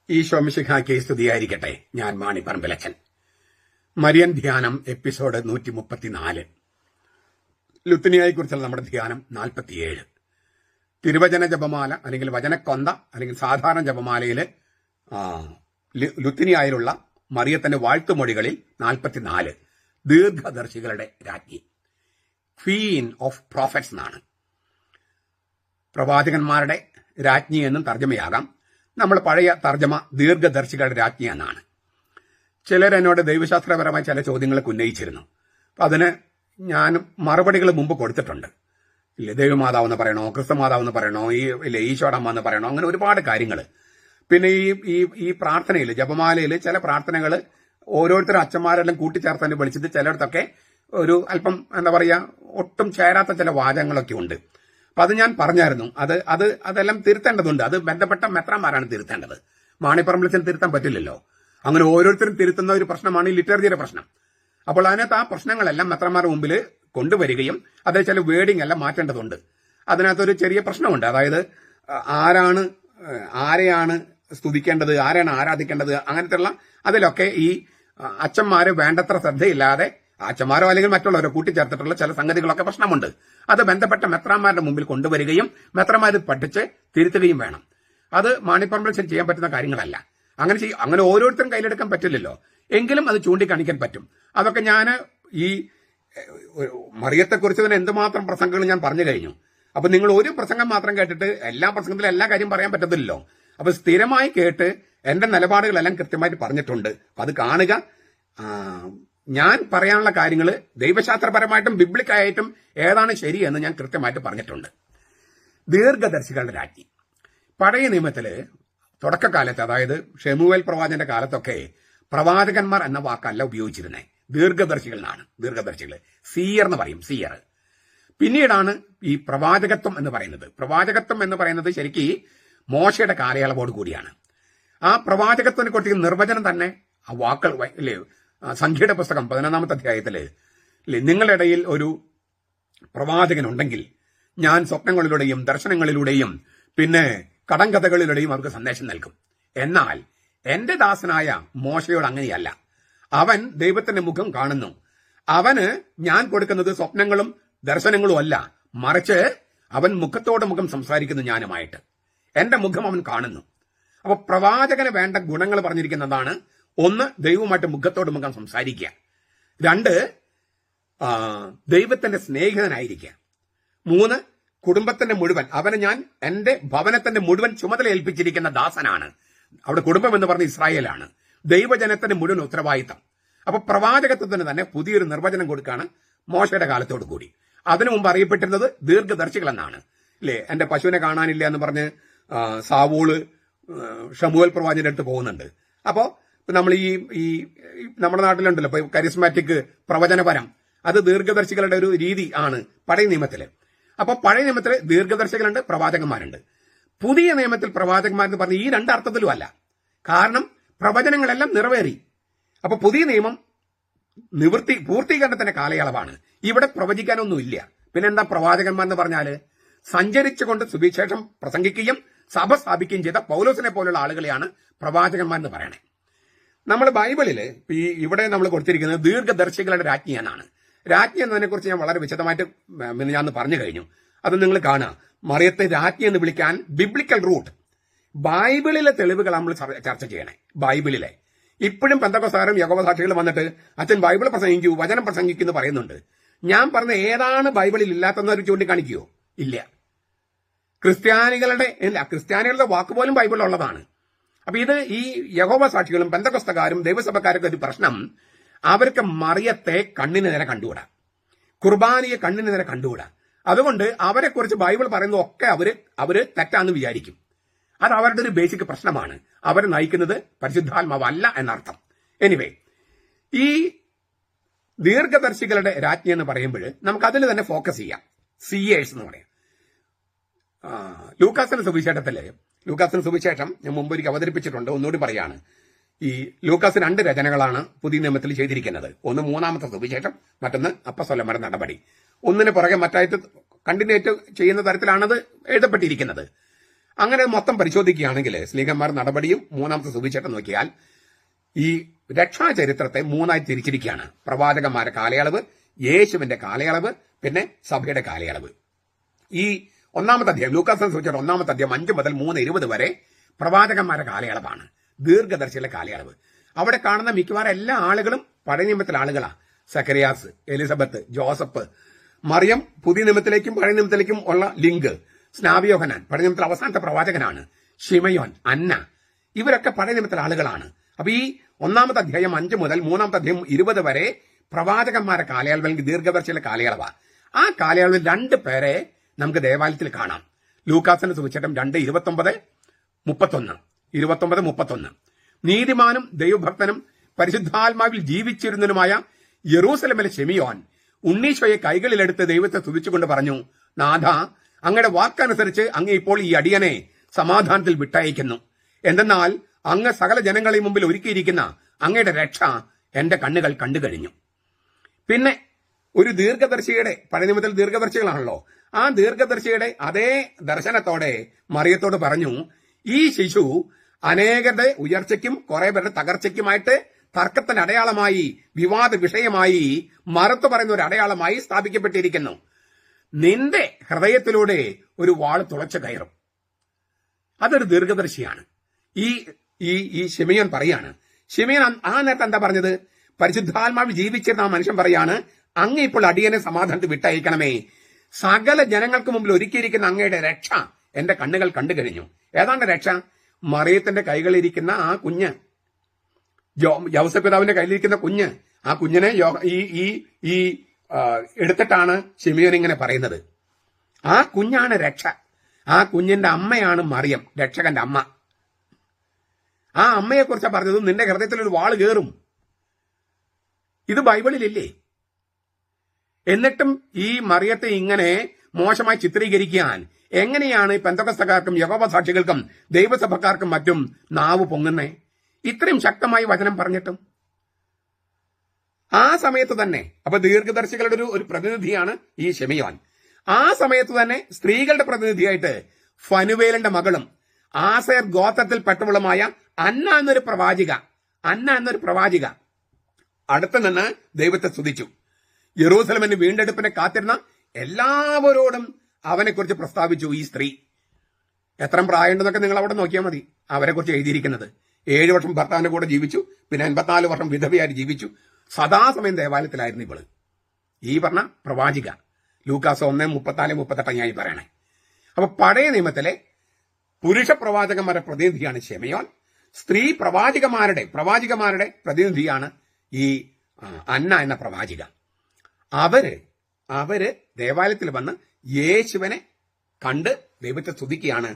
ഈശോ മിശിഹായ്ക്ക് സ്തുതിയായിരിക്കട്ടെ. ഞാൻ മാണി പറമ്പിലച്ചൻ. മരിയൻ ധ്യാനം എപ്പിസോഡ് 134. ലുത്തിനിയയെക്കുറിച്ചുള്ള നമ്മുടെ ധ്യാനം 47. തിരുവചന ജപമാല അല്ലെങ്കിൽ വചനക്കൊന്ത അല്ലെങ്കിൽ സാധാരണ ജപമാലയില് ലുത്തിനിയായിലുള്ള മറിയത്തിന്റെ വാഴ്ത്തുമൊഴികളിൽ 44 ദീർഘദർശികളുടെ രാജ്ഞി, ക്വീൻ ഓഫ് പ്രോഫറ്റ്സ് എന്നാണ്. പ്രവാചകന്മാരുടെ രാജ്ഞി എന്നും തർജ്ജമയാകാം. നമ്മൾ പഴയ തർജ്ജമ ദീർഘദർശികളുടെ രാജ്ഞി എന്നാണ്. ചിലർ എന്നോട് ദൈവശാസ്ത്രപരമായ ചില ചോദ്യങ്ങളൊക്കെ ഉന്നയിച്ചിരുന്നു. അപ്പം അതിന് ഞാൻ മറുപടികൾ മുമ്പ് കൊടുത്തിട്ടുണ്ട്. ഇല്ലേ, ദൈവമാതാവെന്ന് പറയണോ, ക്രിസ്തുമാതാവെന്ന് പറയണോ, ഈശോടമ്മ എന്ന് പറയണോ, അങ്ങനെ ഒരുപാട് കാര്യങ്ങൾ. പിന്നെ ഈ പ്രാർത്ഥനയിൽ, ജപമാലയിൽ ചില പ്രാർത്ഥനകൾ ഓരോരുത്തരും അച്ഛന്മാരെല്ലാം കൂട്ടിച്ചേർത്തന്നെ വിളിച്ചിട്ട് ചിലയിടത്തൊക്കെ ഒരു അല്പം എന്താ പറയുക, ഒട്ടും ചേരാത്ത ചില വാചകങ്ങളൊക്കെ ഉണ്ട്. അപ്പൊ അത് ഞാൻ പറഞ്ഞായിരുന്നു. അതെല്ലാം തിരുത്തേണ്ടതുണ്ട്. അത് ബന്ധപ്പെട്ട മെത്രാന്മാരാണ് തിരുത്തേണ്ടത്. മാണിപ്പറമ്പിലച്ചൻ തിരുത്താൻ പറ്റില്ലല്ലോ. അങ്ങനെ ഓരോരുത്തരും തിരുത്തുന്ന ഒരു പ്രശ്നമാണ് ഈ ലിറ്ററേച്ചറിന്റെ പ്രശ്നം. അപ്പോൾ അതിനകത്ത് ആ പ്രശ്നങ്ങളെല്ലാം മെത്രാന്മാരുടെ മുമ്പിൽ കൊണ്ടുവരികയും അത് ചില വേർഡിംഗ് എല്ലാം മാറ്റേണ്ടതുണ്ട്. അതിനകത്തൊരു ചെറിയ പ്രശ്നമുണ്ട്. അതായത് ആരെയാണ് സ്തുതിക്കേണ്ടത്, ആരെയാണ് ആരാധിക്കേണ്ടത്, അങ്ങനത്തെയുള്ള അതിലൊക്കെ ഈ അച്ഛന്മാര് വേണ്ടത്ര ശ്രദ്ധയില്ലാതെ, അച്ഛന്മാരോ അല്ലെങ്കിൽ മറ്റുള്ളവരോ കൂട്ടിച്ചേർത്തിട്ടുള്ള ചില സംഗതികളൊക്കെ പ്രശ്നമുണ്ട്. അത് ബന്ധപ്പെട്ട മെത്രാന്മാരുടെ മുമ്പിൽ കൊണ്ടുവരികയും മെത്രാന്മാർ പഠിച്ച് തിരുത്തുകയും വേണം. അത് മാണിപ്പറമ്പിലച്ചൻ ചെയ്യാൻ പറ്റുന്ന കാര്യങ്ങളല്ല. അങ്ങനെ ഓരോരുത്തരും കയ്യിലെടുക്കാൻ പറ്റില്ലല്ലോ. എങ്കിലും അത് ചൂണ്ടിക്കാണിക്കാൻ പറ്റും. അതൊക്കെ ഞാൻ ഈ മറിയത്തെക്കുറിച്ച് തന്നെ എന്തുമാത്രം പ്രസംഗങ്ങൾ ഞാൻ പറഞ്ഞു കഴിഞ്ഞു. അപ്പൊ നിങ്ങൾ ഒരു പ്രസംഗം മാത്രം കേട്ടിട്ട് എല്ലാ പ്രസംഗത്തിലും എല്ലാ കാര്യം പറയാൻ പറ്റത്തില്ലല്ലോ. അപ്പൊ സ്ഥിരമായി കേട്ട് എന്റെ നിലപാടുകളെല്ലാം കൃത്യമായിട്ട് പറഞ്ഞിട്ടുണ്ട്. അത് കാണുക. ഞാൻ പറയാനുള്ള കാര്യങ്ങൾ ദൈവശാസ്ത്രപരമായിട്ടും ബിബ്ലിക്കായിട്ടും ഏതാണ് ശരിയെന്ന് ഞാൻ കൃത്യമായിട്ട് പറഞ്ഞിട്ടുണ്ട്. ദീർഘദർശികളുടെ രാജ്ഞി. പഴയ നിയമത്തില് തുടക്കകാലത്ത്, അതായത് ഷെമുവേൽ പ്രവാചകന്റെ കാലത്തൊക്കെ പ്രവാചകന്മാർ എന്ന വാക്കല്ല ഉപയോഗിച്ചിരുന്നത്. ദീർഘദർശികളാണ്. ദീർഘദർശികൾ, സീയർ എന്ന് പറയും, സീയർ. പിന്നീടാണ് ഈ പ്രവാചകത്വം എന്ന് പറയുന്നത്. പ്രവാചകത്വം എന്ന് പറയുന്നത് ശരിക്കും മോശയുടെ കാലയളവോട് കൂടിയാണ്. ആ പ്രവാചകത്വത്തിനെ കുറിച്ച് നിർവചനം തന്നെ ആ വാക്കുകൾ അല്ലേ, സംഖ്യയുടെ പുസ്തകം 11-ാമത്തെ അധ്യായത്തില് നിങ്ങളുടെ ഇടയിൽ ഒരു പ്രവാചകനുണ്ടെങ്കിൽ ഞാൻ സ്വപ്നങ്ങളിലൂടെയും ദർശനങ്ങളിലൂടെയും പിന്നെ കടങ്കഥകളിലൂടെയും അവർക്ക് സന്ദേശം നൽകും. എന്നാൽ എന്റെ ദാസനായ മോശയോട് അങ്ങനെയല്ല. അവൻ ദൈവത്തിന്റെ മുഖം കാണുന്നു. അവന് ഞാൻ കൊടുക്കുന്നത് സ്വപ്നങ്ങളും ദർശനങ്ങളും അല്ല, മറിച്ച് അവൻ മുഖത്തോട് മുഖം സംസാരിക്കുന്നു ഞാനുമായിട്ട്. എന്റെ മുഖം അവൻ കാണുന്നു. അപ്പൊ പ്രവാചകന് വേണ്ട ഗുണങ്ങൾ പറഞ്ഞിരിക്കുന്നതാണ്. 1, ദൈവവുമായിട്ട് മുഖത്തോട് മുഖം സംസാരിക്കുക. 2, ദൈവത്തിന്റെ സ്നേഹിതനായിരിക്കുക. 3, കുടുംബത്തിന്റെ മുഴുവൻ, അവന് ഞാൻ എന്റെ ഭവനത്തിന്റെ മുഴുവൻ ചുമതല ഏൽപ്പിച്ചിരിക്കുന്ന ദാസനാണ്. അവിടെ കുടുംബം എന്ന് പറഞ്ഞ ഇസ്രായേലാണ്. ദൈവജനത്തിന്റെ മുഴുവൻ ഉത്തരവാദിത്തം. അപ്പൊ പ്രവാചകത്വത്തിന് തന്നെ പുതിയൊരു നിർവചനം കൊടുക്കുകയാണ് മോശയുടെ കാലത്തോടു കൂടി. അതിനു മുമ്പ് അറിയപ്പെട്ടിരുന്നത് ദീർഘദർശികൾ എന്നാണ്. അല്ലേ, എന്റെ പശുവിനെ കാണാനില്ല എന്ന് പറഞ്ഞ് സാവൂള് ഷമുവേൽ പ്രവാചകന്റെ അടുത്ത് പോകുന്നുണ്ട്. അപ്പോ നമ്മൾ ഈ നമ്മുടെ നാട്ടിലുണ്ടല്ലോ ഇപ്പൊ കരിസ്മാറ്റിക് പ്രവചനപരം, അത് ദീർഘദർശികളുടെ ഒരു രീതി ആണ് പഴയ നിയമത്തില്. അപ്പൊ പഴയ നിയമത്തില് ദീർഘദർശികളുണ്ട്, പ്രവാചകന്മാരുണ്ട്. പുതിയ നിയമത്തിൽ പ്രവാചകന്മാരെന്ന് പറഞ്ഞ ഈ 2 അർത്ഥത്തിലും അല്ല. കാരണം പ്രവചനങ്ങളെല്ലാം നിറവേറി. അപ്പൊ പുതിയ നിയമം പൂർത്തീകരണത്തിന്റെ കാലയളവാണ്. ഇവിടെ പ്രവചിക്കാനൊന്നുമില്ല. പിന്നെന്താ പ്രവാചകന്മാരെന്ന് പറഞ്ഞാല് സഞ്ചരിച്ചുകൊണ്ട് സുവിശേഷം പ്രസംഗിക്കുകയും സഭ സ്ഥാപിക്കുകയും ചെയ്ത പൗലോസിനെ പോലുള്ള ആളുകളെയാണ് പ്രവാചകന്മാരെന്ന് പറയണേ. നമ്മൾ ബൈബിളില് ഇവിടെ നമ്മൾ കൊടുത്തിരിക്കുന്നത് ദീർഘദർശികളുടെ രാജ്ഞി എന്നാണ്. രാജ്ഞി എന്നതിനെ കുറിച്ച് ഞാൻ വളരെ വിശദമായിട്ട് ഞാൻ പറഞ്ഞു കഴിഞ്ഞു. അത് നിങ്ങൾ കാണുക. മറിയത്തെ രാജ്ഞി എന്ന് വിളിക്കാൻ ബിബ്ലിക്കൽ റൂട്ട്, ബൈബിളിലെ തെളിവുകൾ നമ്മൾ ചർച്ച ചെയ്യണേ. ബൈബിളിലെ ഇപ്പോഴും പെന്തക്കോസ്തുകാരും യഹോവ സാക്ഷികളും വന്നിട്ട് അച്ഛൻ ബൈബിൾ പ്രസംഗിക്കൂ, വചനം പ്രസംഗിക്കുന്നു പറയുന്നുണ്ട്. ഞാൻ പറഞ്ഞ ഏതാണ് ബൈബിളിൽ ഇല്ലാത്തെന്നൊരു ചൂണ്ടിക്കാണിക്കുകയോ? ഇല്ല. ക്രിസ്ത്യാനികളുടെ വാക്കുപോലും ബൈബിളിലുള്ളതാണ്. അപ്പൊ ഇത് ഈ യഹോവ സാക്ഷികളും പെന്തക്കോസ്തുകാരും ദൈവസഭക്കാരൊക്കെ ഒരു പ്രശ്നം, അവർക്ക് മറിയത്തെ കണ്ണിന് നേരെ കണ്ടുകൂടാ, കുർബാനയെ കണ്ണിന് നേരെ കണ്ടുകൂടാ. അതുകൊണ്ട് അവരെക്കുറിച്ച് ബൈബിൾ പറയുന്നതൊക്കെ അവര് തെറ്റാന്ന് വിചാരിക്കും. അത് അവരുടെ ഒരു ബേസിക് പ്രശ്നമാണ്. അവരെ നയിക്കുന്നത് പരിശുദ്ധാത്മാവല്ല എന്നർത്ഥം. എനിവേ, ഈ ദീർഘദർശികളുടെ രാജ്ഞി എന്ന് പറയുമ്പോൾ നമുക്ക് അതിൽ തന്നെ ഫോക്കസ് ചെയ്യാം. സിയേഴ്സ് എന്ന് പറയാം. ലൂക്കാസിന്റെ സുവിശേഷം ഞാൻ മുമ്പ് ഒരിക്കൽ അവതരിപ്പിച്ചിട്ടുണ്ട്, ഒന്നുകൂടി പറയാണ്. ഈ ലൂക്കാസ് 2 രചനകളാണ് പുതിയ നിയമത്തിൽ ചെയ്തിരിക്കുന്നത്. ഒന്ന് 3-ാമത്തെ സുവിശേഷം, മറ്റൊന്ന് അപ്പസ്തലന്മാരുടെ നടപടി. ഒന്നിന് പുറകെ മറ്റായിട്ട് കണ്ടിന്യൂറ്റ് ചെയ്യുന്ന തരത്തിലാണത് എഴുതപ്പെട്ടിരിക്കുന്നത്. അങ്ങനെ മൊത്തം പരിശോധിക്കുകയാണെങ്കിൽ സ്ലീഹന്മാർ നടപടിയും മൂന്നാമത്തെ സുവിശേഷം നോക്കിയാൽ ഈ രക്ഷാചരിത്രത്തെ മൂന്നായി തിരിച്ചിരിക്കുകയാണ്. പ്രവാചകന്മാരുടെ കാലയളവ്, യേശുവിന്റെ കാലയളവ്, പിന്നെ സഭയുടെ കാലയളവ്. ഈ ഒന്നാമത്തെ അധ്യായം, ലൂക്കാസിനെ സൂചിച്ചിട്ട് ഒന്നാമത്തെ അധ്യായം 5 മുതൽ 3:20 വരെ പ്രവാചകന്മാരുടെ കാലയളവാണ്, ദീർഘദർശിയുടെ കാലയളവ്. അവിടെ കാണുന്ന മിക്കവാറും എല്ലാ ആളുകളും പഴയ നിയമത്തിലെ ആളുകളാണ്. സക്കറിയാസ്, എലിസബത്ത്, ജോസഫ്, മറിയം പുതിയ നിയമത്തിലേക്കും പഴയ നിയമത്തിലേക്കും ഉള്ള ലിങ്ക്, സ്നാവിയോഹനാൻ പഴയ നിയമത്തിലെ അവസാനത്തെ പ്രവാചകനാണ്, ഷിമയോൻ, അന്ന, ഇവരൊക്കെ പഴയ നിയമത്തിലെ ആളുകളാണ്. അപ്പൊ ഈ ഒന്നാമത്തെ അധ്യായം 5 മുതൽ മൂന്നാമത്തെ അധ്യായം 20 വരെ പ്രവാചകന്മാരുടെ കാലയളവ് അല്ലെങ്കിൽ ദീർഘദർശിയുടെ കാലയളവാണ്. ആ കാലയളവിൽ 2 പേരെ നമുക്ക് ദേവാലയത്തിൽ കാണാം. ലൂക്കാസിന്റെ സുവിശേഷം 2:29-31. നീതിമാനും ദൈവഭക്തനും പരിശുദ്ധാത്മാവിൽ ജീവിച്ചിരുന്നതിനുമായ യെറൂസലമിലെ ശിമിയോൻ ഉണ്ണീശോയെ കൈകളിലെടുത്ത് ദൈവത്തെ സ്തുതിച്ചുകൊണ്ട് പറഞ്ഞു, നാഥ, അങ്ങയുടെ വാക്കനുസരിച്ച് അങ്ങ് ഇപ്പോൾ ഈ അടിയനെ സമാധാനത്തിൽ വിട്ടയക്കുന്നു. എന്തെന്നാൽ അങ്ങ് സകല ജനങ്ങളെയും മുമ്പിൽ ഒരുക്കിയിരിക്കുന്ന അങ്ങയുടെ രക്ഷ എന്റെ കണ്ണുകൾ കണ്ടു കഴിഞ്ഞു. പിന്നെ ഒരു ദീർഘദർശിയുടെ, പഴയ നിയമത്തിൽ ദീർഘദർശികളാണല്ലോ, ആ ദീർഘദർശിയുടെ അതേ ദർശനത്തോടെ മറിയത്തോട് പറഞ്ഞു, ഈ ശിശു അനേകരുടെ ഉയർച്ചയ്ക്കും കുറെ പേരുടെ തകർച്ചയ്ക്കുമായിട്ട് തർക്കത്തിന് അടയാളമായി, വിവാദ വിഷയമായി, മറുത്തു പറയുന്ന ഒരു അടയാളമായി സ്ഥാപിക്കപ്പെട്ടിരിക്കുന്നു. നിന്റെ ഹൃദയത്തിലൂടെ ഒരു വാൾ തുളച്ചു കയറും. അതൊരു ദീർഘദർശിയാണ്. ഈ ശിമയോൻ പറയാണ്. ശിമയോൻ ആ നേരത്തെ എന്താ പറഞ്ഞത്? പരിശുദ്ധാത്മാവിൽ ജീവിച്ചിരുന്ന ആ മനുഷ്യൻ പറയാണ്, അങ്ങ് ഇപ്പോൾ അടിയനെ സമാധാനത്തിൽ വിട്ടയക്കണമേ. സകല ജനങ്ങൾക്ക് മുമ്പിൽ ഒരുക്കിയിരിക്കുന്ന അങ്ങയുടെ രക്ഷ എന്റെ കണ്ണുകൾ കണ്ടു കഴിഞ്ഞു. ഏതാണ്ട് രക്ഷ? മറിയത്തിന്റെ കൈകളിലിരിക്കുന്ന ആ കുഞ്ഞ്, യൗസേപ്പ് പിതാവിന്റെ കയ്യിലിരിക്കുന്ന കുഞ്ഞ്, ആ കുഞ്ഞിനെ ഈ എടുത്തിട്ടാണ് ശിമയോൻ ഇങ്ങനെ പറയുന്നത്. ആ കുഞ്ഞാണ് രക്ഷ. ആ കുഞ്ഞിന്റെ അമ്മയാണ് മറിയം, രക്ഷകന്റെ അമ്മ. ആ അമ്മയെക്കുറിച്ചാണ് പറഞ്ഞത്, നിന്റെ ഹൃദയത്തിൽ ഒരു വാള് കയറും. ഇത് ബൈബിളിലില്ലേ? എന്നിട്ടും ഈ മറിയത്തെ ഇങ്ങനെ മോശമായി ചിത്രീകരിക്കാൻ എങ്ങനെയാണ് പെന്തക്കോസ്തക്കാർക്കും യഹോവ സാക്ഷികൾക്കും ദൈവസഭക്കാർക്കും മറ്റും നാവ് പൊങ്ങുന്നേ? ഇത്രയും ശക്തമായി വചനം പറഞ്ഞിട്ടും. ആ സമയത്ത് തന്നെ, അപ്പൊ ദീർഘദർശികളുടെ ഒരു പ്രതിനിധിയാണ് ഈ ശിമയോൻ. ആ സമയത്ത് തന്നെ സ്ത്രീകളുടെ പ്രതിനിധിയായിട്ട് ഫനുവേലിന്റെ മകളും ആസേർ ഗോത്രത്തിൽ പെട്ടവളുമായ അന്ന എന്നൊരു പ്രവാചിക അടുത്ത് നിന്ന് ദൈവത്തെ സ്തുതിച്ചു. യെറൂസലമിന്റെ വീണ്ടെടുപ്പിനെ കാത്തിരുന്ന എല്ലാവരോടും അവനെക്കുറിച്ച് പ്രസ്താവിച്ചു. ഈ സ്ത്രീ എത്ര പ്രായമുണ്ടെന്നൊക്കെ നിങ്ങൾ അവിടെ നോക്കിയാൽ മതി. അവരെക്കുറിച്ച് എഴുതിയിരിക്കുന്നത് 7 വർഷം ഭർത്താവിന്റെ കൂടെ ജീവിച്ചു, പിന്നെ 84 വർഷം വിധവയായി ജീവിച്ചു, സദാസമയം ദേവാലയത്തിലായിരുന്നു ഇവള്. ഈ പറഞ്ഞ പ്രവാചിക. ലൂക്കാസ് 1:34-38 പറയണേ. അപ്പൊ പഴയ നിയമത്തിലെ പുരുഷ പ്രവാചകന്മാരുടെ പ്രതിനിധിയാണ് ശിമയോൻ. സ്ത്രീ പ്രവാചികമാരുടെ പ്രതിനിധിയാണ് ഈ അന്ന എന്ന പ്രവാചിക. അവര് ദേവാലയത്തിൽ വന്ന് യേശുവിനെ കണ്ട് ദൈവത്തെ സ്തുതിക്കുകയാണ്,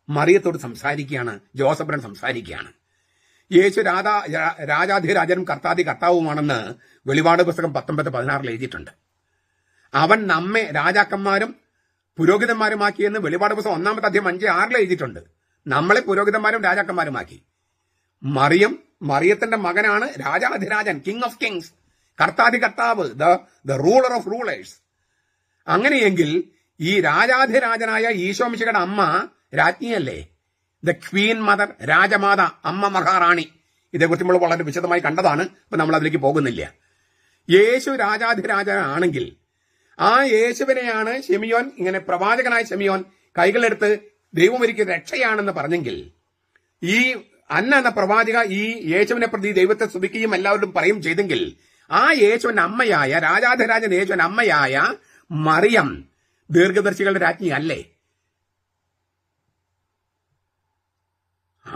മറിയത്തോട് സംസാരിക്കുകയാണ്, ജോസഫിനോട് സംസാരിക്കുകയാണ്. യേശു രാജാധിരാജനും കർത്താദി കർത്താവുമാണെന്ന് വെളിപാട് പുസ്തകം 19:16 എഴുതിയിട്ടുണ്ട്. അവൻ നമ്മെ രാജാക്കന്മാരും പുരോഹിതന്മാരുമാക്കിയെന്ന് വെളിപാട് പുസ്തകം 1-ാമത്തെ അധ്യായം 5-6 എഴുതിയിട്ടുണ്ട്. നമ്മളെ പുരോഹിതന്മാരും രാജാക്കന്മാരുമാക്കി. മറിയത്തിന്റെ മകനാണ് രാജാധിരാജൻ, കിങ് ഓഫ് കിങ്സ്, കർത്താദി കർത്താവ്, ദ റൂളർ ഓഫ് റൂളേഴ്സ്. അങ്ങനെയെങ്കിൽ ഈ രാജാധിരാജനായ ഈശോമിശിഹയുടെ അമ്മ രാജ്ഞിയല്ലേ? ദ ക്വീൻ മദർ, രാജമാത, അമ്മ മഹാറാണി. ഇതേക്കുറിച്ച് നമ്മൾ വളരെ വിശദമായി കണ്ടതാണ്. ഇപ്പൊ നമ്മൾ അതിലേക്ക് പോകുന്നില്ല. യേശു രാജാധിരാജനാണെങ്കിൽ ആ യേശുവിനെയാണ് ശിമയോൻ, ഇങ്ങനെ പ്രവാചകനായ ശിമയോൻ കൈകളെടുത്ത് ദൈവം ഒരുക്കിയ രക്ഷയാണെന്ന് പറഞ്ഞെങ്കിൽ, ഈ അന്ന എന്ന പ്രവാചക ഈ യേശുവിനെ പ്രതി ദൈവത്തെ സ്തുതിക്കുകയും എല്ലാവരും പറയും ചെയ്തെങ്കിൽ, ആ യേശുവിന്റെ അമ്മയായ, രാജാധിരാജൻ യേശുവിന്റെ അമ്മയായ മറിയം ദീർഘദർശികളുടെ രാജ്ഞി അല്ലേ?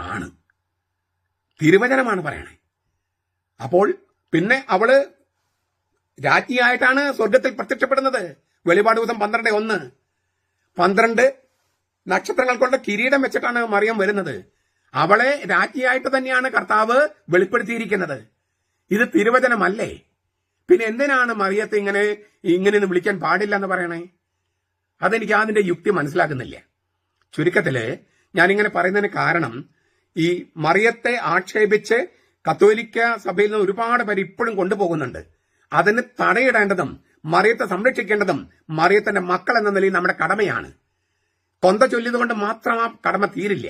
ആണ്. തിരുവചനമാണ് പറയണേ. അപ്പോൾ പിന്നെ അവള് രാജ്ഞിയായിട്ടാണ് സ്വർഗത്തിൽ പ്രത്യക്ഷപ്പെടുന്നത്. വെളിപാട് ദിവസം 12:1 12 നക്ഷത്രങ്ങൾ കൊണ്ട് കിരീടം വെച്ചിട്ടാണ് മറിയം വരുന്നത്. അവളെ രാജ്ഞിയായിട്ട് തന്നെയാണ് കർത്താവ് വെളിപ്പെടുത്തിയിരിക്കുന്നത്. ഇത് തിരുവചനമല്ലേ? പിന്നെ എന്തിനാണ് മറിയത്തെ ഇങ്ങനെ വിളിക്കാൻ പാടില്ല എന്ന് പറയണേ? അതെനിക്ക് അതിന്റെ യുക്തി മനസ്സിലാക്കുന്നില്ല. ചുരുക്കത്തില് ഞാനിങ്ങനെ പറയുന്നതിന് കാരണം, ഈ മറിയത്തെ ആക്ഷേപിച്ച് കത്തോലിക്ക സഭയിൽ നിന്ന് ഒരുപാട് പേര് ഇപ്പോഴും കൊണ്ടുപോകുന്നുണ്ട്. അതിന് തടയിടേണ്ടതും മറിയത്തെ സംരക്ഷിക്കേണ്ടതും മറിയത്തിന്റെ മക്കൾ എന്ന നിലയിൽ നമ്മുടെ കടമയാണ്. കൊന്ത ചൊല്ലിയത് കൊണ്ട് മാത്രം ആ കടമ തീരില്ല.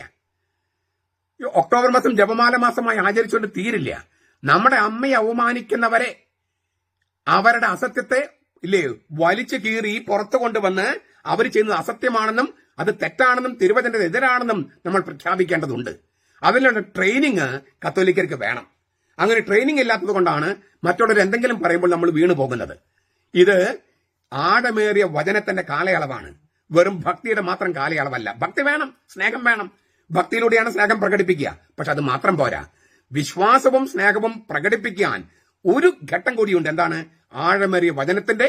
ഒക്ടോബർ മാസം ജപമാല മാസമായി ആചരിച്ചുകൊണ്ട് തീരില്ല. നമ്മുടെ അമ്മയെ അവമാനിക്കുന്നവരെ, അവരുടെ അസത്യത്തെ വലിച്ചു കീറി പുറത്തു കൊണ്ടുവന്ന് അവർ ചെയ്യുന്നത് അസത്യമാണെന്നും അത് തെറ്റാണെന്നും തിരുവചനത്തിന് എതിരാണെന്നും നമ്മൾ പ്രഖ്യാപിക്കേണ്ടതുണ്ട്. അതിനുള്ള ട്രെയിനിങ് കത്തോലിക്കർക്ക് വേണം. അങ്ങനെ ട്രെയിനിങ് ഇല്ലാത്തത് കൊണ്ടാണ് മറ്റുള്ളവർ എന്തെങ്കിലും പറയുമ്പോൾ നമ്മൾ വീണു പോകുന്നത്. ഇത് ആഴമേറിയ വചനത്തിന്റെ കാലയളവാണ്, വെറും ഭക്തിയുടെ മാത്രം കാലയളവല്ല. ഭക്തി വേണം, സ്നേഹം വേണം. ഭക്തിയിലൂടെയാണ് സ്നേഹം പ്രകടിപ്പിക്കുക. പക്ഷെ അത് മാത്രം പോരാ. വിശ്വാസവും സ്നേഹവും പ്രകടിപ്പിക്കാൻ ഒരു ഘട്ടം കൂടിയുണ്ട്. എന്താണ്? ആഴമേറിയ വചനത്തിന്റെ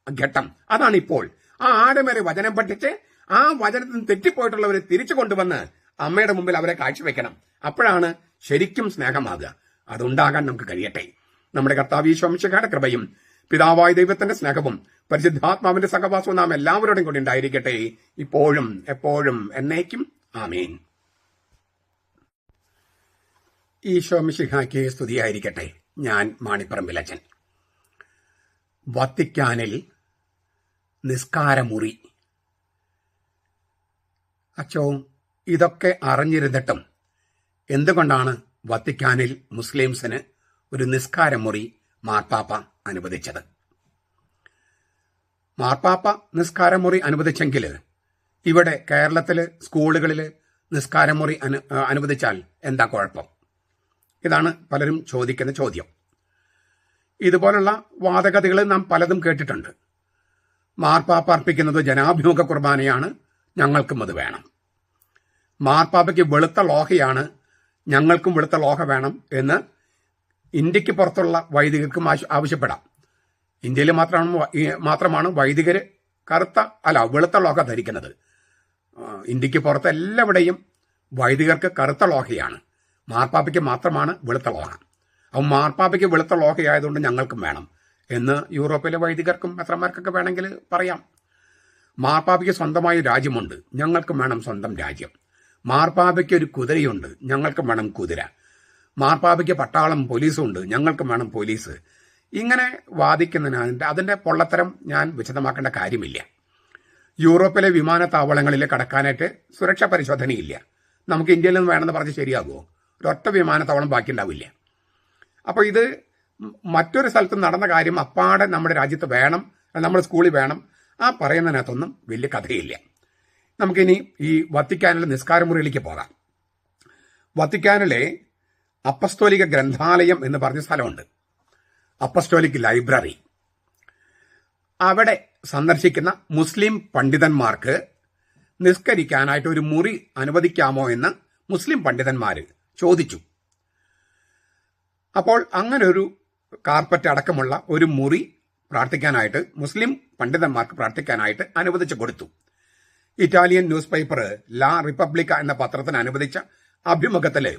ഘട്ടം. അതാണ് ഇപ്പോൾ. ആ ആഴമേറിയ വചനം പഠിച്ച് ആ വചനത്തിൽ നിന്ന് തെറ്റിപ്പോയിട്ടുള്ളവരെ തിരിച്ചു കൊണ്ടുവന്ന് അമ്മയുടെ മുമ്പിൽ അവരെ കാഴ്ചവെക്കണം. അപ്പോഴാണ് ശരിക്കും സ്നേഹമാകുക. അതുണ്ടാകാൻ നമുക്ക് കഴിയട്ടെ. നമ്മുടെ കർത്താവ് ഈശോ മിശിഹായുടെ കൃപയും പിതാവായ ദൈവത്തിന്റെ സ്നേഹവും പരിശുദ്ധാത്മാവിന്റെ സഹവാസവും നാം എല്ലാവരോടും കൂടി ഉണ്ടായിരിക്കട്ടെ, ഇപ്പോഴും എപ്പോഴും എന്നേക്കും. ആമേൻ. ഈശോ മിശിഹായ്ക്ക് സ്തുതിയായിരിക്കട്ടെ. ഞാൻ മാണിപ്പറമ്പിലച്ചൻ. വത്തിക്കാനിൽ നിസ്കാരമുറി. അച്ചോ, ഇതൊക്കെ അറിഞ്ഞിരുന്നിട്ടും എന്തുകൊണ്ടാണ് വത്തിക്കാനിൽ മുസ്ലിംസിന് ഒരു നിസ്കാരമുറി മാർപ്പാപ്പ അനുവദിച്ചത്? മാർപ്പാപ്പ നിസ്കാരമുറി അനുവദിച്ചെങ്കിൽ ഇവിടെ കേരളത്തില് സ്കൂളുകളിൽ നിസ്കാരമുറി അനുവദിച്ചാൽ എന്താ കുഴപ്പം? ഇതാണ് പലരും ചോദിക്കുന്ന ചോദ്യം. ഇതുപോലുള്ള വാദഗതികൾ നാം പലതും കേട്ടിട്ടുണ്ട്. മാർപ്പാപ്പ അർപ്പിക്കുന്നത് ജനാഭിമുഖ കുർബാനയാണ്, ഞങ്ങൾക്കും അത് വേണം. മാർപ്പാപ്പയ്ക്ക് വെളുത്ത ലോഹയാണ്, ഞങ്ങൾക്കും വെളുത്ത ലോഹ വേണം എന്ന് ഇന്ത്യക്ക് പുറത്തുള്ള വൈദികർക്കും ആവശ്യപ്പെടാം. ഇന്ത്യയിൽ മാത്രമാണ് വൈദികര് വെളുത്ത ലോഹ ധരിക്കുന്നത്. ഇന്ത്യക്ക് പുറത്ത് എല്ലാവിടെയും വൈദികർക്ക് കറുത്ത ലോഹയാണ്, മാർപ്പാപ്പയ്ക്ക് മാത്രമാണ് വെളുത്ത ലോഹ. അപ്പം മാർപ്പാപ്പയ്ക്ക് വെളുത്ത ലോഹയായതുകൊണ്ട് ഞങ്ങൾക്കും വേണം എന്ന് യൂറോപ്പിലെ വൈദികർക്കും മെത്രന്മാർക്കൊക്കെ വേണമെങ്കിൽ പറയാം. മാർപ്പാപ്പയ്ക്ക് സ്വന്തമായ രാജ്യമുണ്ട്, ഞങ്ങൾക്കും വേണം സ്വന്തം രാജ്യം. മാർപ്പാപ്പയ്ക്ക് ഒരു കുതിരയുണ്ട്, ഞങ്ങൾക്കും വേണം കുതിര. മാർപ്പാപ്പയ്ക്ക് പട്ടാളം പോലീസും ഉണ്ട്, ഞങ്ങൾക്കും വേണം പോലീസ്. ഇങ്ങനെ വാദിക്കുന്നതിന് അതിന്റെ പൊള്ളത്തരം ഞാൻ വിശദമാക്കേണ്ട കാര്യമില്ല. യൂറോപ്പിലെ വിമാനത്താവളങ്ങളിൽ കടക്കാനായിട്ട് സുരക്ഷാ പരിശോധനയില്ല. നമുക്ക് ഇന്ത്യയിൽ നിന്ന് വേണമെന്ന് പറഞ്ഞ് ശരിയാകുമോ? ഒരൊറ്റ വിമാനത്താവളം ബാക്കിയുണ്ടാവില്ല. അപ്പോൾ ഇത് മറ്റൊരു സ്ഥലത്ത് നടന്ന കാര്യം അപ്പാടെ നമ്മുടെ രാജ്യത്ത് വേണം, നമ്മുടെ സ്കൂളിൽ വേണം. ആ പറയുന്നതിനകത്തൊന്നും വലിയ കഥയില്ല. നമുക്കിനി ഈ വത്തിക്കാനിലെ നിസ്കാരമുറിയിലേക്ക് പോകാം. വത്തിക്കാനിലെ അപ്പസ്തോലിക ഗ്രന്ഥാലയം എന്ന് പറഞ്ഞ സ്ഥലമുണ്ട്, അപ്പസ്തോലിക് ലൈബ്രറി. അവിടെ സന്ദർശിക്കുന്ന മുസ്ലിം പണ്ഡിതന്മാർക്ക് നിസ്കരിക്കാനായിട്ട് ഒരു മുറി അനുവദിക്കാമോ എന്ന് മുസ്ലിം പണ്ഡിതന്മാർ ചോദിച്ചു. അപ്പോൾ അങ്ങനെ ഒരു കാർപ്പറ്റ് അടക്കമുള്ള ഒരു മുറി പ്രാർത്ഥിക്കാനായിട്ട് മുസ്ലിം പണ്ഡിതന്മാർക്ക് പ്രാർത്ഥിക്കാനായിട്ട് അനുവദിച്ചു കൊടുത്തു. ഇറ്റാലിയൻ ന്യൂസ് പേപ്പർ ലാ റിപ്പബ്ലിക്ക എന്ന പത്രത്തിന് അനുവദിച്ച അഭിമുഖത്തില്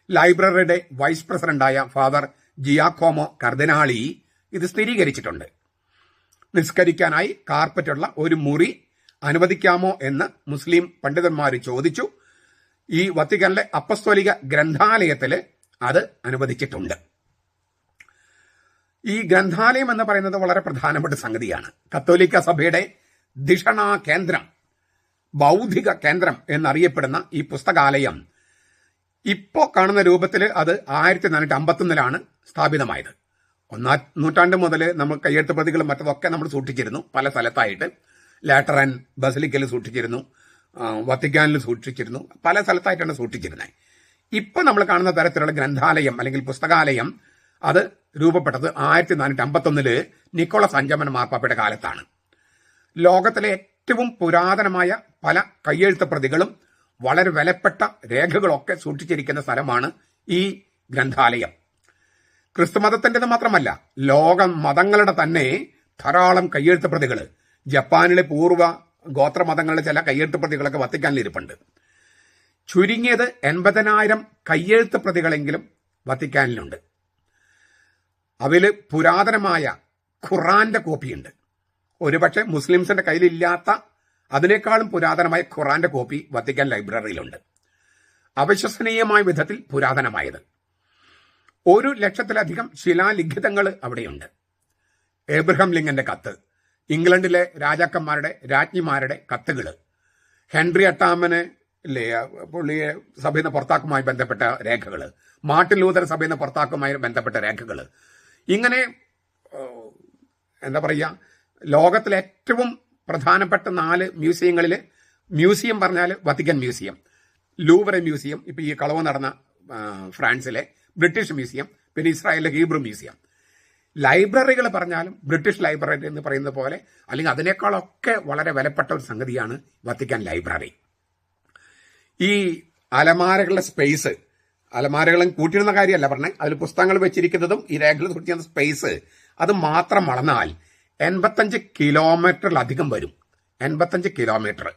ലൈബ്രറിയുടെ വൈസ് പ്രസിഡന്റായ ഫാദർ ജിയാക്കോമോ കർദിനാളി ഇത് സ്ഥിരീകരിച്ചിട്ടുണ്ട്. നിസ്കരിക്കാനായി കാർപ്പറ്റുള്ള ഒരു മുറി അനുവദിക്കാമോ എന്ന് മുസ്ലിം പണ്ഡിതന്മാർ ചോദിച്ചു. ഈ വത്തിക്കാനിലെ അപ്പസ്തോലിക ഗ്രന്ഥാലയത്തിൽ അത് അനുവദിച്ചിട്ടുണ്ട്. ഈ ഗ്രന്ഥാലയം എന്ന് പറയുന്നത് വളരെ പ്രധാനപ്പെട്ട സംഗതിയാണ്. കത്തോലിക്ക സഭയുടെ ധിഷണാ കേന്ദ്രം, ബൗദ്ധിക കേന്ദ്രം എന്നറിയപ്പെടുന്ന ഈ പുസ്തകാലയം ഇപ്പോൾ കാണുന്ന രൂപത്തിൽ അത് 1451 സ്ഥാപിതമായത്. 1-ാം നൂറ്റാണ്ട് മുതൽ നമ്മൾ കയ്യെഴുത്ത് പ്രതികളും മറ്റതൊക്കെ നമ്മൾ സൂക്ഷിച്ചിരുന്നു പല സ്ഥലത്തായിട്ട്. ലാറ്ററൻ ബസിലിക്കയിൽ സൂക്ഷിച്ചിരുന്നു, വത്തിക്കാനിൽ സൂക്ഷിച്ചിരുന്നു, പല സ്ഥലത്തായിട്ടാണ് സൂക്ഷിച്ചിരുന്നത്. ഇപ്പൊ നമ്മൾ കാണുന്ന തരത്തിലുള്ള ഗ്രന്ഥാലയം അല്ലെങ്കിൽ പുസ്തകാലയം അത് രൂപപ്പെട്ടത് 1451 നിക്കോളസ് അഞ്ചാമൻ മാർപ്പാപ്പയുടെ കാലത്താണ്. ലോകത്തിലെ ഏറ്റവും പുരാതനമായ പല കയ്യെഴുത്ത് പ്രതികളും വളരെ വിലപ്പെട്ട രേഖകളൊക്കെ സൂക്ഷിച്ചിരിക്കുന്ന സ്ഥലമാണ് ഈ ഗ്രന്ഥാലയം. ക്രിസ്തുമതത്തിൻ്റെത് മാത്രമല്ല, ലോക മതങ്ങളുടെ തന്നെ ധാരാളം കയ്യെഴുത്ത് പ്രതികൾ, ജപ്പാനിലെ പൂർവ്വ ഗോത്രമതങ്ങളുടെ ചില കയ്യെഴുത്ത് പ്രതികളൊക്കെ വത്തിക്കാനിൽ ഇരിപ്പുണ്ട്. ചുരുങ്ങിയത് 80,000 കയ്യെഴുത്ത് പ്രതികളെങ്കിലും വത്തിക്കാനിലുണ്ട്. അതിൽ പുരാതനമായ ഖുറാന്റെ കോപ്പിയുണ്ട്. ഒരുപക്ഷെ മുസ്ലിംസിന്റെ കയ്യിലില്ലാത്ത അതിനേക്കാളും പുരാതനമായ ഖുറാന്റെ കോപ്പി വത്തിക്കാൻ ലൈബ്രറിയിലുണ്ട്. അവിശ്വസനീയമായ വിധത്തിൽ പുരാതനമായത്. 1,00,000-ലധികം ശിലാലിഖിതങ്ങൾ അവിടെയുണ്ട്. ഏബ്രഹാം ലിങ്കന്റെ കത്ത്, ഇംഗ്ലണ്ടിലെ രാജാക്കന്മാരുടെ രാജ്ഞിമാരുടെ കത്തുകൾ, ഹെൻറി എട്ടാമന് ഇല്ലേ പുള്ളിയെ സഭയിൽ നിന്ന് പുറത്താക്കുമായി ബന്ധപ്പെട്ട രേഖകൾ, മാർട്ടിൻ ലൂതർ സഭയിൽ നിന്ന് പുറത്താക്കുമായി ബന്ധപ്പെട്ട രേഖകൾ, ഇങ്ങനെ എന്താ പറയുക, ലോകത്തിലെ ഏറ്റവും പ്രധാനപ്പെട്ട 4 മ്യൂസിയങ്ങളിൽ, മ്യൂസിയം പറഞ്ഞാൽ വത്തിക്കൻ മ്യൂസിയം, ലൂവറെ മ്യൂസിയം, ഇപ്പൊ ഈ കളവ് നടന്ന ഫ്രാൻസിലെ ബ്രിട്ടീഷ് മ്യൂസിയം, പിന്നെ ഇസ്രായേലിലെ ഹീബ്രു മ്യൂസിയം, ലൈബ്രറികൾ പറഞ്ഞാലും ബ്രിട്ടീഷ് ലൈബ്രറി എന്ന് പറയുന്ന പോലെ അല്ലെങ്കിൽ അതിനേക്കാളൊക്കെ വളരെ വിലപ്പെട്ട ഒരു സംഗതിയാണ് വത്തിക്കാൻ ലൈബ്രറി. ഈ അലമാരകളുടെ സ്പേസ്, അലമാരകളും കൂട്ടിയിരുന്ന കാര്യമല്ല പറഞ്ഞത്, അതിൽ പുസ്തകങ്ങൾ വെച്ചിരിക്കുന്നതും ഈ രേഖകൾ സൂക്ഷിക്കുന്ന സ്പേസ് അത് മാത്രം വളർന്നാൽ 85 കിലോമീറ്ററിലധികം വരും. 85 കിലോമീറ്റർ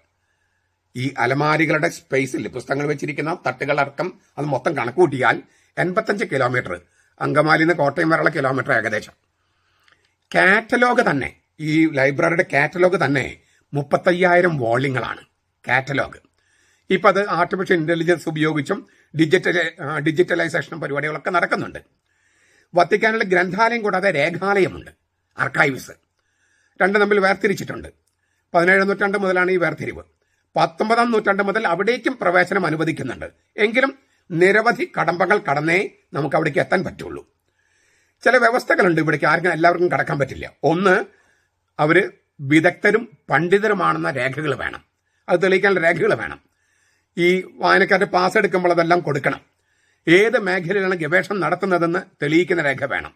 ഈ അലമാരികളുടെ സ്പേസിൽ പുസ്തകങ്ങൾ വെച്ചിരിക്കുന്ന തട്ടുകളടക്കം അത് മൊത്തം കണക്കുകൂട്ടിയാൽ 85 കിലോമീറ്റർ, അങ്കമാലിയിൽ നിന്ന് കോട്ടയം വരെയുള്ള കിലോമീറ്റർ ഏകദേശം. കാറ്റലോഗ് തന്നെ, ഈ ലൈബ്രറിയുടെ കാറ്റലോഗ് തന്നെ 35,000 വോള്യങ്ങളാണ് കാറ്റലോഗ്. ഇപ്പം അത് ആർട്ടിഫിഷ്യൽ ഇന്റലിജൻസ് ഉപയോഗിച്ചും ഡിജിറ്റലൈസേഷൻ പരിപാടികളൊക്കെ നടക്കുന്നുണ്ട്. വത്തിക്കാനിലെ ഗ്രന്ഥാലയം കൂടാതെ രേഖാലയമുണ്ട്, ആർക്കൈവ്സ്. രണ്ടും തമ്മിൽ വേർതിരിച്ചിട്ടുണ്ട്. 17ാം നൂറ്റാണ്ട് മുതലാണ് ഈ വേർതിരിവ്. 19ാം നൂറ്റാണ്ട് മുതൽ അവിടേക്കും പ്രവേശനം അനുവദിക്കുന്നുണ്ട്. എങ്കിലും നിരവധി കടമ്പകൾ കടന്നേ നമുക്ക് അവിടേക്ക് എത്താൻ പറ്റുള്ളൂ. ചില വ്യവസ്ഥകളുണ്ട്, ഇവിടേക്ക് ആർക്കും എല്ലാവർക്കും കടക്കാൻ പറ്റില്ല. ഒന്ന്, അവര് വിദഗ്ധരും പണ്ഡിതരുമാണെന്ന രേഖകൾ വേണം, അത് തെളിയിക്കാനുള്ള രേഖകൾ വേണം. ഈ വായനക്കാരുടെ പാസ് എടുക്കുമ്പോൾ അതെല്ലാം കൊടുക്കണം. ഏത് മേഖലയിലാണ് ഗവേഷണം നടത്തുന്നതെന്ന് തെളിയിക്കുന്ന രേഖ വേണം.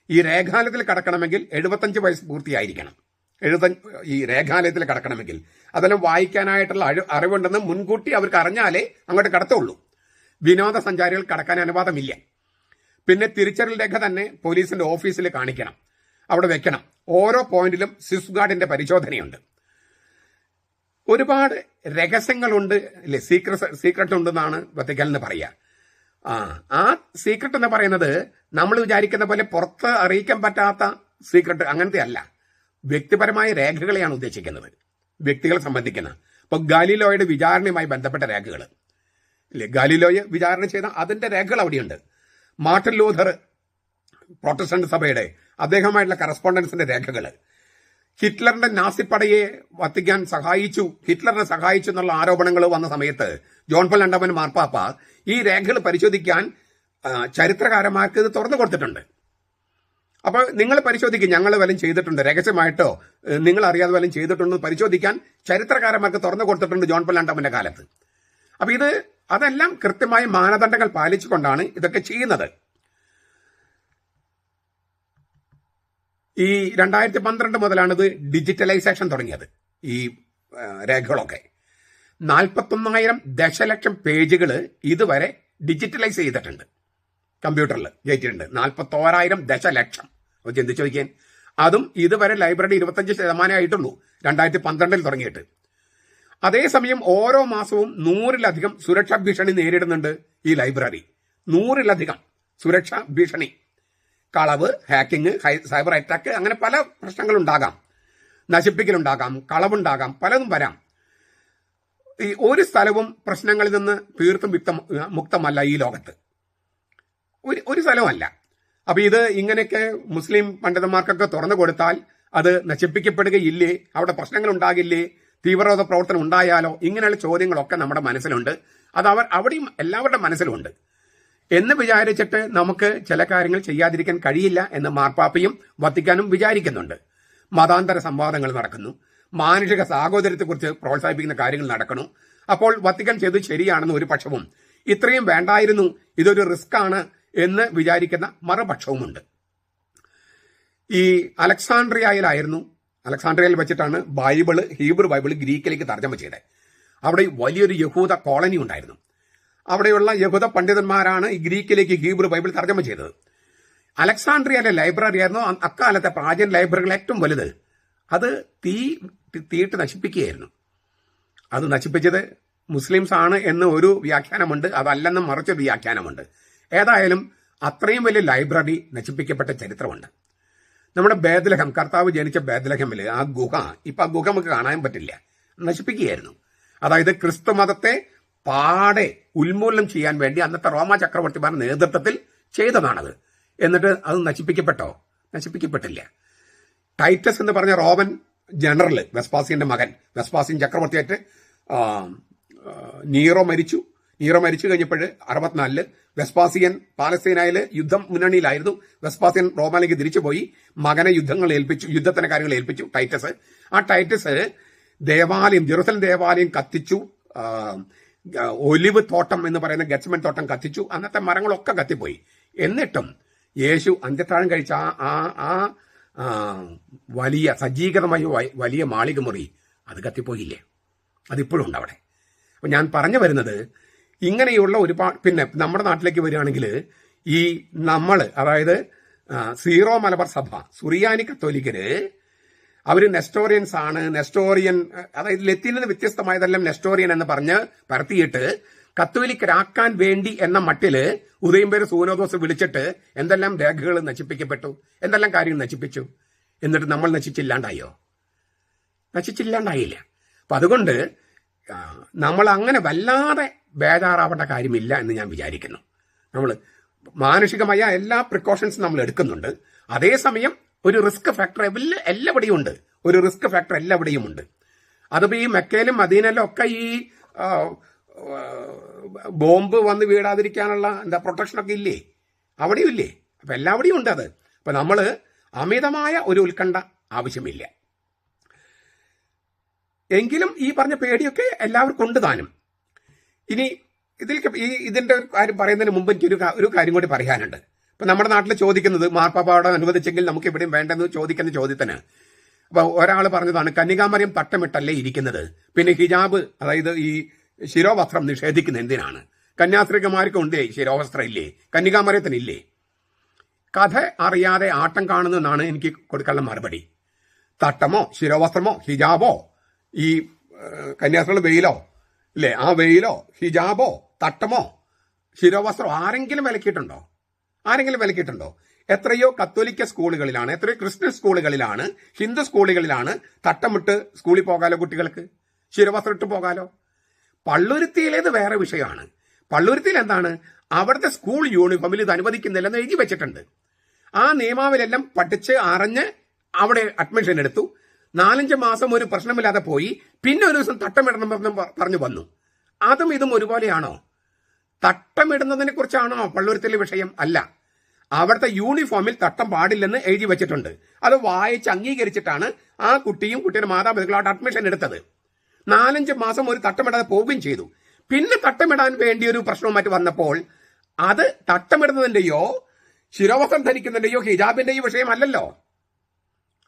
ഈ രേഖാലയത്തിൽ കടക്കണമെങ്കിൽ 75 വയസ്സ് പൂർത്തിയായിരിക്കണം. ഈ രേഖാലയത്തിൽ കടക്കണമെങ്കിൽ അതെല്ലാം വായിക്കാനായിട്ടുള്ള അറിവുണ്ടെന്ന് മുൻകൂട്ടി അവർക്ക് അറിഞ്ഞാലേ അങ്ങോട്ട് കടത്തുള്ളൂ. വിനോദസഞ്ചാരികൾ കടക്കാൻ അനുവാദമില്ല. പിന്നെ തിരിച്ചറിയൽ രേഖ തന്നെ പോലീസിന്റെ ഓഫീസിൽ കാണിക്കണം, അവിടെ വെക്കണം. ഓരോ പോയിന്റിലും സ്വിസ് ഗാർഡിന്റെ പരിശോധനയുണ്ട്. ഒരുപാട് രഹസ്യങ്ങളുണ്ട്, അല്ലെ, സീക്രട്ട് ഉണ്ടെന്നാണ് വത്തിക്കാൻ എന്ന് പറയുക. ആ സീക്രട്ട് എന്ന് പറയുന്നത് നമ്മൾ വിചാരിക്കുന്ന പോലെ പുറത്ത് അറിയിക്കാൻ പറ്റാത്ത സീക്രട്ട് അങ്ങനത്തെ അല്ല. വ്യക്തിപരമായ രേഖകളെയാണ് ഉദ്ദേശിക്കുന്നത്, വ്യക്തികളെ സംബന്ധിക്കുന്ന. ഇപ്പൊ ഗാലിലോയുടെ വിചാരണയുമായി ബന്ധപ്പെട്ട രേഖകൾ, ഇല്ലേ, ഗാലിലോയെ വിചാരണ ചെയ്ത അതിന്റെ രേഖകൾ അവിടെയുണ്ട്. മാർട്ടിൻ ലൂഥർ പ്രൊട്ടസ്റ്റന്റ് സഭയുടെ അദ്ദേഹമായിട്ടുള്ള കറസ്പോണ്ടൻസിന്റെ രേഖകൾ, ഹിറ്റ്ലറിന്റെ നാസിപ്പടയെ വത്തിക്കാൻ സഹായിച്ചു, ഹിറ്റ്ലറിനെ സഹായിച്ചു എന്നുള്ള ആരോപണങ്ങൾ വന്ന സമയത്ത് ജോൺ പോൾ രണ്ടാമൻ മാർപ്പാപ്പ ഈ രേഖകൾ പരിശോധിക്കാൻ ചരിത്രകാരന്മാർക്ക് ഇത് തുറന്നു കൊടുത്തിട്ടുണ്ട്. അപ്പൊ നിങ്ങൾ പരിശോധിക്കും, ഞങ്ങൾ വല്ലതും ചെയ്തിട്ടുണ്ട് രഹസ്യമായിട്ടോ നിങ്ങൾ അറിയാതെ വല്ലതും ചെയ്തിട്ടുണ്ടോ പരിശോധിക്കാൻ ചരിത്രകാരന്മാർക്ക് തുറന്നു കൊടുത്തിട്ടുണ്ട് ജോൺ പോൾ രണ്ടാമന്റെ കാലത്ത്. അപ്പൊ അതെല്ലാം കൃത്യമായ മാനദണ്ഡങ്ങൾ പാലിച്ചുകൊണ്ടാണ് ഇതൊക്കെ ചെയ്യുന്നത്. ഈ 2012 മുതലാണ് ഇത് ഡിജിറ്റലൈസേഷൻ തുടങ്ങിയത്. ഈ രേഖകളൊക്കെ 41,000 ദശലക്ഷം പേജുകൾ ഇതുവരെ ഡിജിറ്റലൈസ് ചെയ്തിട്ടുണ്ട്, കമ്പ്യൂട്ടറിൽ കയറ്റിയിട്ടുണ്ട്. 41,000 ദശലക്ഷം. ചിന്തിച്ചു നോക്കിയാൽ. അതും ഇതുവരെ ലൈബ്രറി 25% ആയിട്ടുള്ളൂ 2012 തുടങ്ങിയിട്ട്. അതേസമയം ഓരോ മാസവും 100-ലധികം സുരക്ഷാ ഭീഷണി നേരിടുന്നുണ്ട് ഈ ലൈബ്രറി. 100-ലധികം സുരക്ഷാ ഭീഷണി, കളവ്, ഹാക്കിങ്, സൈബർ അറ്റാക്ക്, അങ്ങനെ പല പ്രശ്നങ്ങളുണ്ടാകാം. നശിപ്പിക്കലുണ്ടാകാം, കളവുണ്ടാകാം, പലതും വരാം. ഈ ഒരു സ്ഥലവും പ്രശ്നങ്ങളിൽ നിന്ന് തീർത്തും മുക്തമല്ല ഈ ലോകത്ത്, ഒരു സ്ഥലവുമല്ല. അപ്പൊ ഇത് ഇങ്ങനെയൊക്കെ മുസ്ലിം പണ്ഡിതന്മാർക്കൊക്കെ തുറന്നു കൊടുത്താൽ അത് നശിപ്പിക്കപ്പെടുകയില്ലേ, അവിടെ പ്രശ്നങ്ങൾ ഉണ്ടാകില്ലേ, തീവ്രവാദ പ്രവർത്തനം ഉണ്ടായാലോ, ഇങ്ങനെയുള്ള ചോദ്യങ്ങളൊക്കെ നമ്മുടെ മനസ്സിലുണ്ട്. അത് അവിടെയും എല്ലാവരുടെ മനസ്സിലുണ്ട്. എന്ന് വിചാരിച്ചിട്ട് നമുക്ക് ചില കാര്യങ്ങൾ ചെയ്യാതിരിക്കാൻ കഴിയില്ല എന്ന് മാർപ്പാപ്പയും വത്തിക്കാനും വിചാരിക്കുന്നുണ്ട്. മതാന്തര സംവാദങ്ങൾ നടക്കുന്നു, മാനുഷിക സാഹോദര്യത്തെക്കുറിച്ച് പ്രോത്സാഹിപ്പിക്കുന്ന കാര്യങ്ങൾ നടക്കണം. അപ്പോൾ വത്തിക്കാൻ ചെയ്തത് ശരിയാണെന്ന് ഒരു പക്ഷവും, ഇത്രയും വേണ്ടായിരുന്നു, ഇതൊരു റിസ്ക് ആണ് എന്ന് വിചാരിക്കുന്ന മറുപക്ഷവുമുണ്ട്. ഈ അലക്സാണ്ട്രിയയിൽ വെച്ചിട്ടാണ് ഹീബ്രു ബൈബിൾ ഗ്രീക്കിലേക്ക് തർജ്ജമ ചെയ്തത്. അവിടെ വലിയൊരു യഹൂദ കോളനി ഉണ്ടായിരുന്നു. അവിടെയുള്ള യഹൂദ പണ്ഡിതന്മാരാണ് ഈ ഗ്രീക്കിലേക്ക് ഹീബ്രു ബൈബിൾ തർജ്ജമ ചെയ്തത്. അലക്സാണ്ട്രിയയിലെ ലൈബ്രറി ആയിരുന്നു അക്കാലത്തെ പ്രാചീന ലൈബ്രറികൾ ഏറ്റവും വലുത്. അത് തീയിട്ട് നശിപ്പിക്കുകയായിരുന്നു. അത് നശിപ്പിച്ചത് മുസ്ലിംസ് ആണ് എന്ന് ഒരു വ്യാഖ്യാനമുണ്ട്, അതല്ലെന്ന് മറിച്ചൊരു വ്യാഖ്യാനമുണ്ട്. ഏതായാലും അത്രയും വലിയ ലൈബ്രറി നശിപ്പിക്കപ്പെട്ട ചരിത്രമുണ്ട്. നമ്മുടെ ബേത്ലഹം, കർത്താവ് ജനിച്ച ബേത്ലഹമിൽ ആ ഗുഹ, ഇപ്പൊ ആ ഗുഹ നമുക്ക് കാണാൻ പറ്റില്ല, നശിപ്പിക്കുകയായിരുന്നു. അതായത് ക്രിസ്തു മതത്തെ പാടെ ഉന്മൂലനം ചെയ്യാൻ വേണ്ടി അന്നത്തെ റോമാ ചക്രവർത്തിമാരുടെ നേതൃത്വത്തിൽ ചെയ്തതാണത്. എന്നിട്ട് അത് നശിപ്പിക്കപ്പെട്ടോ? നശിപ്പിക്കപ്പെട്ടില്ല. ടൈറ്റസ് എന്ന് പറഞ്ഞ റോമൻ ജനറൽ, വെസ്പാസിയന്റെ മകൻ, വെസ്പാസിയൻ ചക്രവർത്തിയായിട്ട് നീറോ മരിച്ചു കഴിഞ്ഞപ്പോൾ 64 വെസ്പാസിയൻ പാലസ്തീനായിൽ യുദ്ധം മുന്നണിയിലായിരുന്നു. വെസ്പാസിയൻ റോമാലേക്ക് തിരിച്ചുപോയി മകനെ യുദ്ധത്തിന് കാര്യങ്ങൾ ഏൽപ്പിച്ചു ടൈറ്റസ്. ആ ടൈറ്റസ് ജെറുസലം ദേവാലയം കത്തിച്ചു. ഒലിവ് തോട്ടം എന്ന് പറയുന്ന ഗെറ്റ്സ്മൻ തോട്ടം കത്തിച്ചു. അന്നത്തെ മരങ്ങളൊക്കെ കത്തിപ്പോയി. എന്നിട്ടും യേശു അന്ത്യത്താഴം കഴിച്ച ആ വലിയ സജ്ജീകരണമായ വലിയ മാളിക മുറി അത് കത്തിപ്പോയില്ലേ? അതിപ്പോഴും ഉണ്ട് അവിടെ. അപ്പൊ ഞാൻ പറഞ്ഞു വരുന്നത്, ഇങ്ങനെയുള്ള ഒരുപാട്, പിന്നെ നമ്മുടെ നാട്ടിലേക്ക് വരികയാണെങ്കിൽ ഈ അതായത് സീറോ മലബാർ സഭ, സുറിയാനി കത്തോലിക്കര്, അവര് നെസ്റ്റോറിയൻസ് ആണ്. അതായത് ലത്തീനിൽ നിന്ന് വ്യത്യസ്തമായതെല്ലാം നെസ്റ്റോറിയൻ എന്ന് പറഞ്ഞ് പരത്തിയിട്ട് കത്തോലിക്കരാക്കാൻ വേണ്ടി എന്ന മട്ടില് ഉദയംപേര് സൂനോദോസ് വിളിച്ചിട്ട് എന്തെല്ലാം രേഖകൾ നശിപ്പിക്കപ്പെട്ടു, എന്തെല്ലാം കാര്യങ്ങൾ നശിപ്പിച്ചു. എന്നിട്ട് നമ്മൾ നശിച്ചില്ലാണ്ടായില്ല. അപ്പൊ അതുകൊണ്ട് നമ്മൾ അങ്ങനെ വല്ലാതെ ബേജാറാവേണ്ട കാര്യമില്ല എന്ന് ഞാൻ വിചാരിക്കുന്നു. നമ്മൾ മാനുഷികമായ എല്ലാ പ്രിക്കോഷൻസും നമ്മൾ എടുക്കുന്നുണ്ട്. അതേസമയം ഒരു റിസ്ക് ഫാക്ടർ എല്ലാവിടെയും ഉണ്ട്. അതിപ്പോ ഈ മെക്കയിലും മദീനയിലും ഒക്കെ ഈ ബോംബ് വന്ന് വീഴാതിരിക്കാനുള്ള പ്രൊട്ടക്ഷനൊക്കെ ഇല്ലേ? അവിടെയും ഇല്ലേ? അപ്പൊ എല്ലാവിടെയും ഉണ്ട് അത്. അപ്പൊ നമ്മള് അമിതമായ ഒരു ഉത്കണ്ഠ ആവശ്യമില്ല. എങ്കിലും ഈ പറഞ്ഞ പേടിയൊക്കെ എല്ലാവർക്കും ഉണ്ട് താനും. ഇനി ഇതിന്റെ കാര്യം പറയുന്നതിന് മുമ്പ് എനിക്ക് ഒരു കാര്യം കൂടി പറയാനുണ്ട്. ഇപ്പൊ നമ്മുടെ നാട്ടിൽ ചോദിക്കുന്നത്, മാർപ്പാപ്പയോട് അനുവദിച്ചെങ്കിൽ നമുക്ക് ഇവിടെയും വേണ്ടെന്ന് ചോദിക്കുന്ന ചോദ്യത്തിന് അപ്പൊ ഒരാൾ പറഞ്ഞതാണ്, കന്യകാമറിയം തട്ടമിട്ടല്ലേ ഇരിക്കുന്നത്, പിന്നെ ഹിജാബ്, അതായത് ഈ ശിരോവസ്ത്രം നിഷേധിക്കുന്ന എന്തിനാണ്? കന്യാസ്ത്രീകമാർക്കും ഉണ്ടേ ശിരോവസ്ത്രം ഇല്ലേ? കന്യകാമറിയത്തിനില്ലേ? കഥ അറിയാതെ ആട്ടം കാണുന്നതെന്നാണ് എനിക്ക് കൊടുക്കാനുള്ള മറുപടി. തട്ടമോ ശിരോവസ്ത്രമോ ഹിജാബോ ഈ കന്യാസ്ത്രീകളുടെ വെയിലോ ഇല്ലേ, ആ വെയിലോ ഹിജാബോ തട്ടമോ ശിരോവസ്ത്രമോ ആരെങ്കിലും വിലക്കിയിട്ടുണ്ടോ? എത്രയോ കത്തോലിക്ക സ്കൂളുകളിലാണ്, എത്രയോ ക്രിസ്ത്യൻ സ്കൂളുകളിലാണ്, ഹിന്ദു സ്കൂളുകളിലാണ് തട്ടമിട്ട് സ്കൂളിൽ പോകാലോ, കുട്ടികൾക്ക് ശിരോവസ്ത്രം ഇട്ട് പോകാലോ. പള്ളുരുത്തിയിലേത് വേറെ വിഷയമാണ്. പള്ളുരുത്തിയിൽ എന്താണ്, അവിടുത്തെ സ്കൂൾ യൂണിഫോമിൽ ഇത് അനുവദിക്കുന്നില്ലെന്ന് എഴുതി വെച്ചിട്ടുണ്ട്. ആ നിയമാവലിയെല്ലാം പഠിച്ച് അറിഞ്ഞ് അവിടെ അഡ്മിഷൻ എടുത്തു. 4-5 മാസം ഒരു പ്രശ്നമില്ലാതെ പോയി. പിന്നെ ഒരു ദിവസം തട്ടമിടണം പറഞ്ഞു വന്നു. അതും ഇതും ഒരുപോലെയാണോ? തട്ടമിടുന്നതിനെ കുറിച്ചാണോ പള്ളുരുത്തിലെ വിഷയം? അല്ല. അവിടുത്തെ യൂണിഫോമിൽ തട്ടം പാടില്ലെന്ന് എഴുതി വെച്ചിട്ടുണ്ട്. അത് വായിച്ച് അംഗീകരിച്ചിട്ടാണ് ആ കുട്ടിയുടെ മാതാപിതാക്കൾ അവിടെ അഡ്മിഷൻ എടുത്തത്. 4-5 മാസം ഒരു തട്ടമിടാതെ പോവുകയും ചെയ്തു. പിന്നെ തട്ടമിടാൻ വേണ്ടി ഒരു പ്രശ്നവും മറ്റു വന്നപ്പോൾ അത് തട്ടമിടുന്നതിന്റെയോ ശിരോവസ്ത്രം ധരിക്കുന്നതിന്റെയോ ഹിജാബിന്റെയോ വിഷയമല്ലല്ലോ.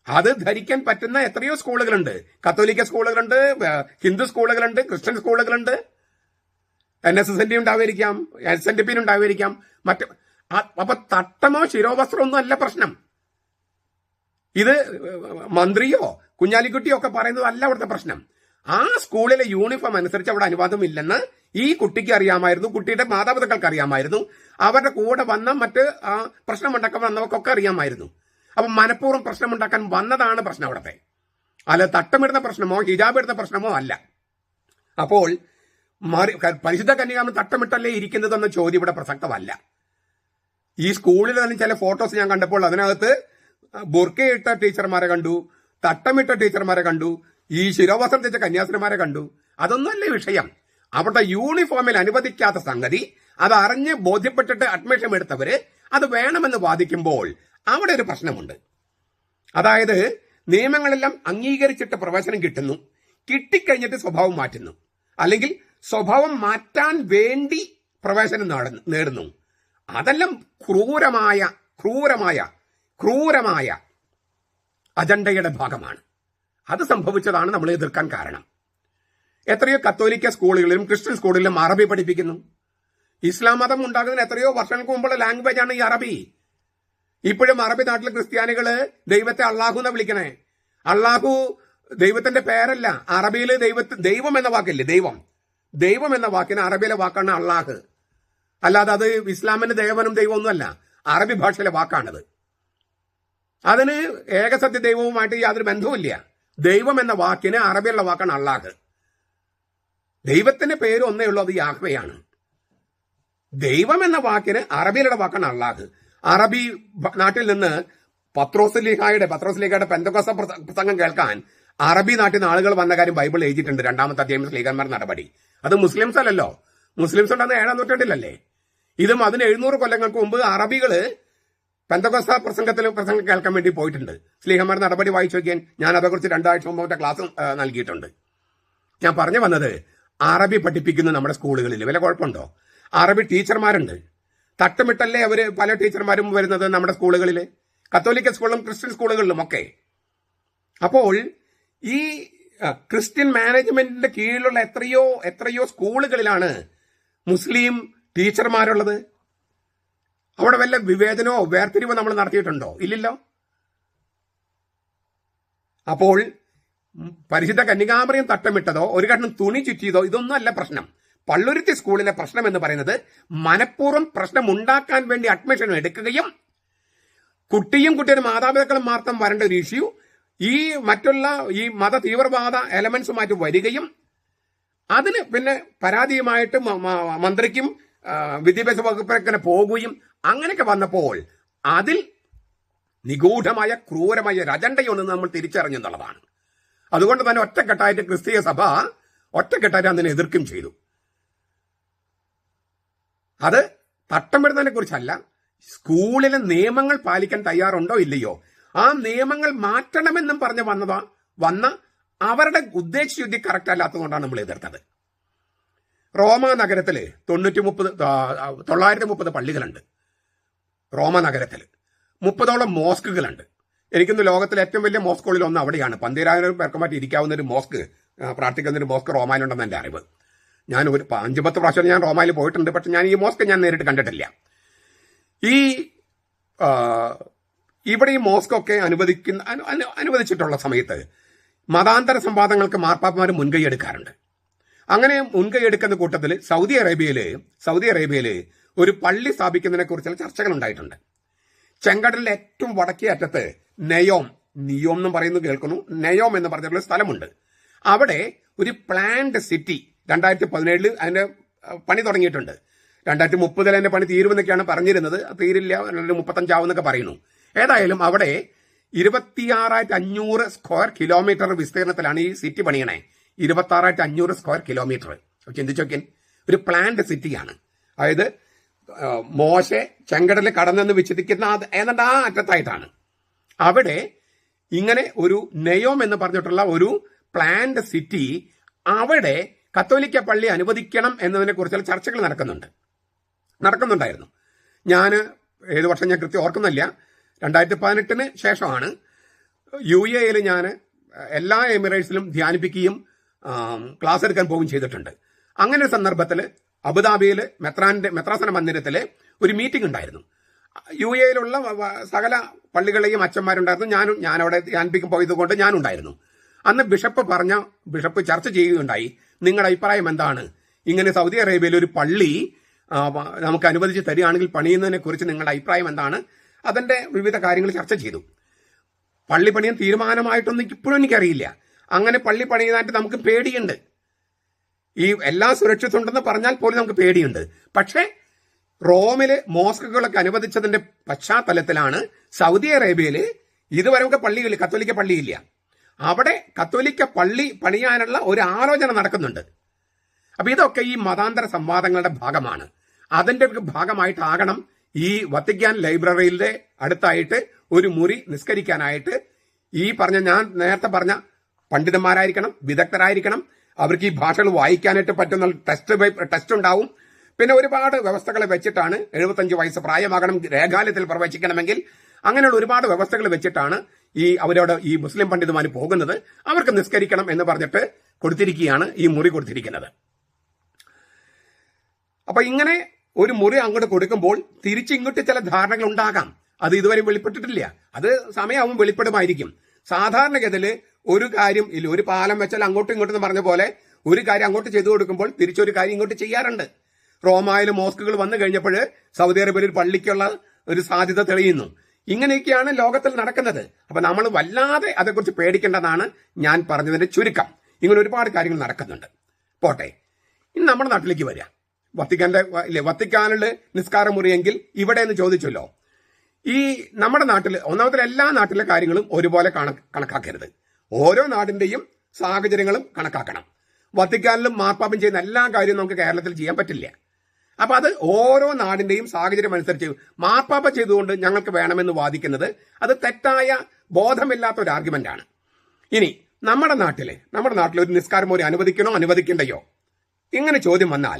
അത് ധരിക്കാൻ പറ്റുന്ന എത്രയോ സ്കൂളുകളുണ്ട്. കത്തോലിക്ക സ്കൂളുകളുണ്ട്, ഹിന്ദു സ്കൂളുകളുണ്ട്, ക്രിസ്ത്യൻ സ്കൂളുകളുണ്ട്. NSSND ഉണ്ടാവായിരിക്കാം, SNDP ഉണ്ടാവായിരിക്കാം, അപ്പൊ തട്ടമോ ശിരോവസ്ത്രമോ ഒന്നും അല്ല പ്രശ്നം. ഇത് മന്ത്രിയോ കുഞ്ഞാലിക്കുട്ടിയോ ഒക്കെ പറയുന്നത് അല്ല അവിടുത്തെ പ്രശ്നം. ആ സ്കൂളിലെ യൂണിഫോം അനുസരിച്ച് അവിടെ അനുവാദമില്ലെന്ന് ഈ കുട്ടിക്ക് അറിയാമായിരുന്നു, കുട്ടിയുടെ മാതാപിതാക്കൾക്ക് അറിയാമായിരുന്നു, അവരുടെ കൂടെ വന്ന മറ്റ് പ്രശ്നമുണ്ടാക്കാൻ വന്നവർക്കൊക്കെ അറിയാമായിരുന്നു. അപ്പൊ മനഃപൂർവ്വം പ്രശ്നമുണ്ടാക്കാൻ വന്നതാണ് പ്രശ്നം അവിടത്തെ. അല്ല തട്ടമിടുന്ന പ്രശ്നമോ ഹിജാബ് ഇടുന്ന പ്രശ്നമോ അല്ല. അപ്പോൾ പരിശുദ്ധ കന്യകാമറിയം തട്ടമിട്ടല്ലേ ഇരിക്കുന്നതെന്ന ചോദ്യം ഇവിടെ പ്രസക്തമല്ല. ഈ സ്കൂളിൽ തന്നെ ചില ഫോട്ടോസ് ഞാൻ കണ്ടപ്പോൾ അതിനകത്ത് ബുർക്കയിട്ട ടീച്ചർമാരെ കണ്ടു, തട്ടമിട്ട ടീച്ചർമാരെ കണ്ടു, ഈ ശിരോവസ്ത്രം ധരിച്ച കന്യാസ്ത്രീമാരെ കണ്ടു. അതൊന്നുമല്ലേ വിഷയം. അവിടുത്തെ യൂണിഫോമിൽ അനുവദിക്കാത്ത സംഗതി അത് അറിഞ്ഞ് ബോധ്യപ്പെട്ടിട്ട് അഡ്മിഷൻ എടുത്തവര് അത് വേണമെന്ന് വാദിക്കുമ്പോൾ അവിടെ ഒരു പ്രശ്നമുണ്ട്. അതായത് നിയമങ്ങളെല്ലാം അംഗീകരിച്ചിട്ട് പ്രവേശനം കിട്ടുന്നു, കിട്ടിക്കഴിഞ്ഞിട്ട് സ്വഭാവം മാറ്റുന്നു, അല്ലെങ്കിൽ സ്വഭാവം മാറ്റാൻ വേണ്ടി പ്രവേശനം നേടുന്നു. അതെല്ലാം ക്രൂരമായ അജണ്ടയുടെ ഭാഗമാണ്. അത് സംഭവിച്ചതാണ് നമ്മൾ എതിർക്കാൻ കാരണം. എത്രയോ കത്തോലിക്ക സ്കൂളുകളിലും ക്രിസ്ത്യൻ സ്കൂളുകളിലും അറബി പഠിപ്പിക്കുന്നു. ഇസ്ലാം മതം ഉണ്ടാകുന്നതിന് എത്രയോ വർഷങ്ങൾക്ക് മുമ്പുള്ള ലാംഗ്വേജ് ആണ് ഈ അറബി. ഇപ്പോഴും അറബി നാട്ടിലെ ക്രിസ്ത്യാനികള് ദൈവത്തെ അള്ളാഹു എന്നാ വിളിക്കണേ. അള്ളാഹു ദൈവത്തിന്റെ പേരല്ല. അറബിയിൽ ദൈവം എന്ന വാക്കില്ലേ, ദൈവം എന്ന വാക്കിന് അറബിയിലെ വാക്കാണ് അള്ളാഹ്. അല്ലാതെ അത് ഇസ്ലാമിന്റെ ദൈവനും ദൈവമൊന്നുമല്ല, അറബി ഭാഷയിലെ വാക്കാണത്. അതിന് ഏകസത്യ ദൈവവുമായിട്ട് യാതൊരു ബന്ധവുമില്ല. ദൈവം എന്ന വാക്കിന് അറബിയുള്ള വാക്കാണ് അള്ളാഹ്. ദൈവത്തിന്റെ പേര് ഒന്നേ ഉള്ളൂ, അത് യാഹ്വയാണ്. ദൈവം എന്ന വാക്കിന് അറബിയിലുള്ള വാക്കാണ് അള്ളാഹ്. അറബി നാട്ടിൽ നിന്ന് പത്രോസ് ലീഗയുടെ പെന്തക്കോസ്ത പ്രസംഗം കേൾക്കാൻ അറബി നാട്ടിൽ നിന്ന് ആളുകൾ വന്ന കാര്യം ബൈബിൾ എഴുതിയിട്ടുണ്ട്. 2-ാമത്തെ അധ്യായം സ്ലീഹന്മാർ നടപടി. അത് മുസ്ലിംസ് അല്ലല്ലോ. മുസ്ലിംസ് ഉണ്ടാകുന്ന 7-ാം നൂറ്റാണ്ടിലല്ലേ. ഇതും അതിന് 700 കൊല്ലങ്ങൾക്ക് മുമ്പ് അറബികള് പെന്തക്കോസ്ത പ്രസംഗം കേൾക്കാൻ വേണ്ടി പോയിട്ടുണ്ട്. സ്ലീഹന്മാർ നടപടി വായിച്ചു നോക്കിയാൽ ഞാൻ അതേക്കുറിച്ച് 2 ആഴ്ച മുമ്പ് ക്ലാസ് നൽകിയിട്ടുണ്ട്. ഞാൻ പറഞ്ഞു വന്നത്, അറബി പഠിപ്പിക്കുന്ന നമ്മുടെ സ്കൂളുകളിൽ വല്ല കുഴപ്പമുണ്ടോ? അറബി ടീച്ചർമാരുണ്ട്. തട്ടുമിട്ടല്ലേ അവര് പല ടീച്ചർമാരും വരുന്നത് നമ്മുടെ സ്കൂളുകളിൽ, കത്തോലിക്ക സ്കൂളിലും ക്രിസ്ത്യൻ സ്കൂളുകളിലും ഒക്കെ. അപ്പോൾ ഈ ക്രിസ്ത്യൻ മാനേജ്മെന്റിന്റെ കീഴിലുള്ള എത്രയോ സ്കൂളുകളിലാണ് മുസ്ലിം ടീച്ചർമാരുള്ളത്. അവിടെ വല്ല വിവേചനമോ വേർതിരിവോ നമ്മൾ നടത്തിയിട്ടുണ്ടോ? ഇല്ലല്ലോ. അപ്പോൾ പരിശുദ്ധ കന്യകാമറിയം തട്ടമിട്ടതോ ഒരു കഷ്ണം തുണി ചുറ്റിയതോ ഇതൊന്നും അല്ല പ്രശ്നം. പള്ളുരുത്തി സ്കൂളിലെ പ്രശ്നം എന്ന് പറയുന്നത് മനഃപൂർവ്വം പ്രശ്നം ഉണ്ടാക്കാൻ വേണ്ടി അഡ്മിഷൻ എടുക്കുകയും കുട്ടിയും കുട്ടിയുടെ മാതാപിതാക്കളും മാത്രം വരേണ്ട ഒരു ഇഷ്യൂ ഈ മറ്റുള്ള ഈ മത തീവ്രവാദ എലമെന്റ്സുമായിട്ട് വരികയും അതിന് പിന്നെ പരാതിയുമായിട്ട് മന്ത്രിക്കും വിദ്യാഭ്യാസ വകുപ്പിനെ പോകുകയും അങ്ങനെയൊക്കെ വന്നപ്പോൾ അതിൽ നിഗൂഢമായ ക്രൂരമായ ഒരു അജണ്ടയൊന്നും നമ്മൾ തിരിച്ചറിഞ്ഞെന്നുള്ളതാണ്. അതുകൊണ്ട് തന്നെ ഒറ്റക്കെട്ടായിട്ട് ക്രിസ്തീയ സഭ ഒറ്റക്കെട്ടായിട്ട് അതിനെ എതിർക്കുകയും ചെയ്തു. അത് തട്ടമിടുന്നതിനെ കുറിച്ചല്ല, സ്കൂളിലെ നിയമങ്ങൾ പാലിക്കാൻ തയ്യാറുണ്ടോ ഇല്ലയോ, ആ നിയമങ്ങൾ മാറ്റണമെന്നും പറഞ്ഞ് വന്ന അവരുടെ ഉദ്ദേശശുദ്ധി കറക്റ്റ് അല്ലാത്തതുകൊണ്ടാണ് നമ്മൾ എതിർത്തത്. റോമ നഗരത്തില് 930 പള്ളികളുണ്ട്. റോമ നഗരത്തിൽ 30ഓളം മോസ്കുകളുണ്ട്. എനിക്കൊന്ന് ലോകത്തിലെ ഏറ്റവും വലിയ മോസ്കുകളിൽ ഒന്ന് അവിടെയാണ്. 12,000 പേർക്ക് മാറ്റി ഇരിക്കാവുന്ന ഒരു മോസ്ക്, പ്രാർത്ഥിക്കുന്ന ഒരു മോസ്ക് റോമയിലുണ്ടെന്ന് എൻ്റെ അറിവ്. ഞാൻ ഒരു 5-10 പ്രാവശ്യം ഞാൻ റോമയിൽ പോയിട്ടുണ്ട്. പക്ഷെ ഞാൻ ഈ മോസ്ക് ഞാൻ നേരിട്ട് കണ്ടിട്ടില്ല. ഇവിടെ ഈ മോസ്കൊക്കെ അനുവദിച്ചിട്ടുള്ള സമയത്ത് മതാന്തര സംവാദങ്ങൾക്ക് മാർപ്പാപ്പമാർ മുൻകൈ എടുക്കാറുണ്ട്. അങ്ങനെ മുൻകൈ എടുക്കുന്ന കൂട്ടത്തിൽ സൗദി അറേബ്യയില് ഒരു പള്ളി സ്ഥാപിക്കുന്നതിനെ കുറിച്ചുള്ള ചർച്ചകൾ ഉണ്ടായിട്ടുണ്ട്. ചെങ്കടലിലെ ഏറ്റവും വടക്കേ അറ്റത്ത് നിയോം എന്നും പറയുന്നു കേൾക്കുന്നു. നിയോം എന്ന് പറഞ്ഞിട്ടുള്ള സ്ഥലമുണ്ട്. അവിടെ ഒരു പ്ലാൻഡ് സിറ്റി 2017 അതിന്റെ പണി തുടങ്ങിയിട്ടുണ്ട്. 2030 അതിന്റെ പണി തീരുമെന്നൊക്കെയാണ് പറഞ്ഞിരുന്നത്. തീരില്ല, 35 ആവുന്നൊക്കെ പറയുന്നു. ഏതായാലും അവിടെ 26,500 സ്ക്വയർ കിലോമീറ്റർ വിസ്തീർണത്തിലാണ് ഈ സിറ്റി പണിയണേ. 26,500 സ്ക്വയർ കിലോമീറ്റർ ചിന്തിച്ചോക്കൻ. ഒരു പ്ലാൻഡ് സിറ്റിയാണ്. അതായത് മോശെ ചെങ്കടലിൽ കടന്നെന്ന് വിച്ഛേദിക്കുന്ന ഏതാണ്ട് ആ അറ്റത്തായിട്ടാണ്. അവിടെ ഇങ്ങനെ ഒരു നെയോം എന്ന് പറഞ്ഞിട്ടുള്ള ഒരു പ്ലാൻഡ് സിറ്റി, അവിടെ കത്തോലിക്ക പള്ളി അനുവദിക്കണം എന്നതിനെ കുറിച്ചുള്ള ചർച്ചകൾ നടക്കുന്നുണ്ടായിരുന്നു. ഞാൻ ഏത് വർഷം ഞാൻ കൃത്യം ഓർക്കുന്നില്ല, 2018 ശേഷമാണ് UAE ഞാൻ എല്ലാ എമിറേറ്റ്സിലും ധ്യാനിപ്പിക്കുകയും ക്ലാസ് എടുക്കാൻ പോവുകയും ചെയ്തിട്ടുണ്ട്. അങ്ങനെ ഒരു സന്ദർഭത്തിൽ അബുദാബിയിൽ മെത്രാസന മന്ദിരത്തിലെ ഒരു മീറ്റിംഗ് ഉണ്ടായിരുന്നു. UAE സകല പള്ളികളെയും അച്ഛന്മാരുണ്ടായിരുന്നു. ഞാനവിടെ ധ്യാനിപ്പിക്കാൻ പോയതുകൊണ്ട് ഞാനുണ്ടായിരുന്നു. അന്ന് ബിഷപ്പ് ചർച്ച ചെയ്യുകയുണ്ടായി. നിങ്ങളുടെ അഭിപ്രായം എന്താണ്? ഇങ്ങനെ സൗദി അറേബ്യയിൽ ഒരു പള്ളി നമുക്ക് അനുവദിച്ച് തരികയാണെങ്കിൽ പണിയുന്നതിനെ കുറിച്ച് നിങ്ങളുടെ അഭിപ്രായം എന്താണ്? അതിന്റെ വിവിധ കാര്യങ്ങൾ ചർച്ച ചെയ്തു. പള്ളി പണിയാൻ തീരുമാനമായിട്ടൊന്നും ഇപ്പോഴും എനിക്കറിയില്ല. അങ്ങനെ പള്ളി പണിയാനായിട്ട് നമുക്ക് പേടിയുണ്ട്. ഈ എല്ലാ സുരക്ഷിതമുണ്ടെന്ന് പറഞ്ഞാൽ പോലും നമുക്ക് പേടിയുണ്ട്. പക്ഷേ റോമില് മോസ്കുകളൊക്കെ അനുവദിച്ചതിന്റെ പശ്ചാത്തലത്തിലാണ് സൗദി അറേബ്യയിൽ ഇതുവരെ നമുക്ക് കത്തോലിക്ക പള്ളിയില്ല. അവിടെ കത്തോലിക്ക പള്ളി പണിയാനുള്ള ഒരു ആലോചന നടക്കുന്നുണ്ട്. അപ്പൊ ഇതൊക്കെ ഈ മതാന്തര സംവാദങ്ങളുടെ ഭാഗമാണ്. അതിന്റെ ഭാഗമായിട്ടാകണം ഈ വത്തിക്കാൻ ലൈബ്രറിയിലെ അടുത്തായിട്ട് ഒരു മുറി നിസ്കരിക്കാനായിട്ട് ഞാൻ നേരത്തെ പറഞ്ഞ പണ്ഡിതന്മാരായിരിക്കണം, വിദഗ്ധരായിരിക്കണം. അവർക്ക് ഈ ഭാഷകൾ വായിക്കാനായിട്ട് പറ്റുന്ന ടെസ്റ്റ് ഉണ്ടാവും. പിന്നെ ഒരുപാട് വ്യവസ്ഥകൾ വെച്ചിട്ടാണ് 75 വയസ്സ് പ്രായമാകണം, രേഖാലയത്തിൽ പ്രവേശിക്കണമെങ്കിൽ. അങ്ങനെയുള്ള ഒരുപാട് വ്യവസ്ഥകൾ വെച്ചിട്ടാണ് അവരോട് ഈ മുസ്ലിം പണ്ഡിതന്മാർ പോകുന്നത്. അവർക്ക് നിസ്കരിക്കണം എന്ന് പറഞ്ഞിട്ട് കൊടുത്തിരിക്കുകയാണ് ഈ മുറി കൊടുത്തിരിക്കുന്നത്. അപ്പൊ ഇങ്ങനെ ഒരു മുറി അങ്ങോട്ട് കൊടുക്കുമ്പോൾ തിരിച്ചിങ്ങോട്ട് ചില ധാരണകൾ ഉണ്ടാകാം. അത് ഇതുവരെ വെളിപ്പെട്ടിട്ടില്ല. അത് സമയമാവും വെളിപ്പെടുമായിരിക്കും. സാധാരണഗതിയിൽ ഒരു കാര്യം ഇല്ല, ഒരു പാലം വെച്ചാൽ അങ്ങോട്ടും ഇങ്ങോട്ടും പറഞ്ഞ പോലെ ഒരു കാര്യം അങ്ങോട്ട് ചെയ്തു കൊടുക്കുമ്പോൾ തിരിച്ചൊരു കാര്യം ഇങ്ങോട്ട് ചെയ്യാറുണ്ട്. റോമായിൽ മോസ്കുകൾ വന്നു കഴിഞ്ഞപ്പോൾ സൗദി അറേബ്യയിൽ പള്ളിക്കുള്ള ഒരു സാധ്യത തെളിയുന്നു. ഇങ്ങനെയൊക്കെയാണ് ലോകത്തിൽ നടക്കുന്നത്. അപ്പൊ നമ്മൾ വല്ലാതെ അതേക്കുറിച്ച് പേടിക്കേണ്ടതാണ് ഞാൻ പറഞ്ഞതിന്റെ ചുരുക്കം. ഇങ്ങനെ ഒരുപാട് കാര്യങ്ങൾ നടക്കുന്നുണ്ട്. പോട്ടെ, ഇനി നമ്മുടെ നാട്ടിലേക്ക് വരിക. വത്തിക്കാനില് നിസ്കാര മുറിയെങ്കിൽ ഇവിടെ എന്ന് ചോദിച്ചല്ലോ. ഈ നമ്മുടെ നാട്ടിൽ ഒന്നാമത്തെ എല്ലാ നാട്ടിലെ കാര്യങ്ങളും ഒരുപോലെ കണക്കാക്കരുത്. ഓരോ നാടിന്റെയും സാഹചര്യങ്ങളും കണക്കാക്കണം. വത്തിക്കാനിലും മാർപ്പാപ്പയും ചെയ്യുന്ന എല്ലാ കാര്യവും നമുക്ക് കേരളത്തിൽ ചെയ്യാൻ പറ്റില്ല. അപ്പൊ അത് ഓരോ നാടിന്റെയും സാഹചര്യം അനുസരിച്ച് മാർപ്പാപ്പ ചെയ്തുകൊണ്ട് ഞങ്ങൾക്ക് വേണമെന്ന് വാദിക്കുന്നത് അത് തെറ്റായ ബോധമില്ലാത്ത ഒരു ആർഗ്യുമെന്റ് ആണ്. ഇനി നമ്മുടെ നാട്ടിൽ ഒരു നിസ്കാരം ഒരു അനുവദിക്കണോ അനുവദിക്കണ്ടയോ ഇങ്ങനെ ചോദ്യം വന്നാൽ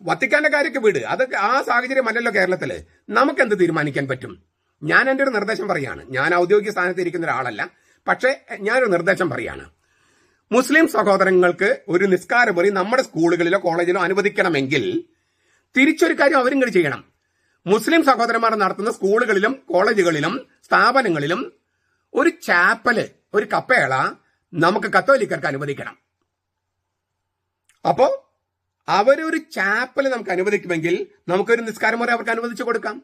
വത്തിക്കാന്റെ കാര്യമൊക്കെ വിട്, അത് ആ സാഹചര്യമല്ലല്ലോ കേരളത്തില്. നമുക്ക് എന്ത് തീരുമാനിക്കാൻ പറ്റും? ഞാൻ എൻ്റെ ഒരു നിർദ്ദേശം പറയാണ്. ഞാൻ ഔദ്യോഗിക സ്ഥാനത്ത് ഇരിക്കുന്ന ഒരാളല്ല, പക്ഷേ ഞാനൊരു നിർദ്ദേശം പറയാണ്. മുസ്ലിം സഹോദരങ്ങൾക്ക് ഒരു നിസ്കാരമുറി നമ്മുടെ സ്കൂളുകളിലോ കോളേജിലോ അനുവദിക്കണമെങ്കിൽ തിരിച്ചൊരു കാര്യം അവരും കൂടി ചെയ്യണം. മുസ്ലിം സഹോദരന്മാർ നടത്തുന്ന സ്കൂളുകളിലും കോളേജുകളിലും സ്ഥാപനങ്ങളിലും ഒരു ചാപ്പല്, ഒരു കപ്പേള നമുക്ക് കത്തോലിക്കർക്ക് അനുവദിക്കണം. അപ്പോ അവരൊരു ചാപ്പല് നമുക്ക് അനുവദിക്കുമെങ്കിൽ നമുക്കൊരു നിസ്കാരമുറി അവർക്ക് അനുവദിച്ചു കൊടുക്കാം.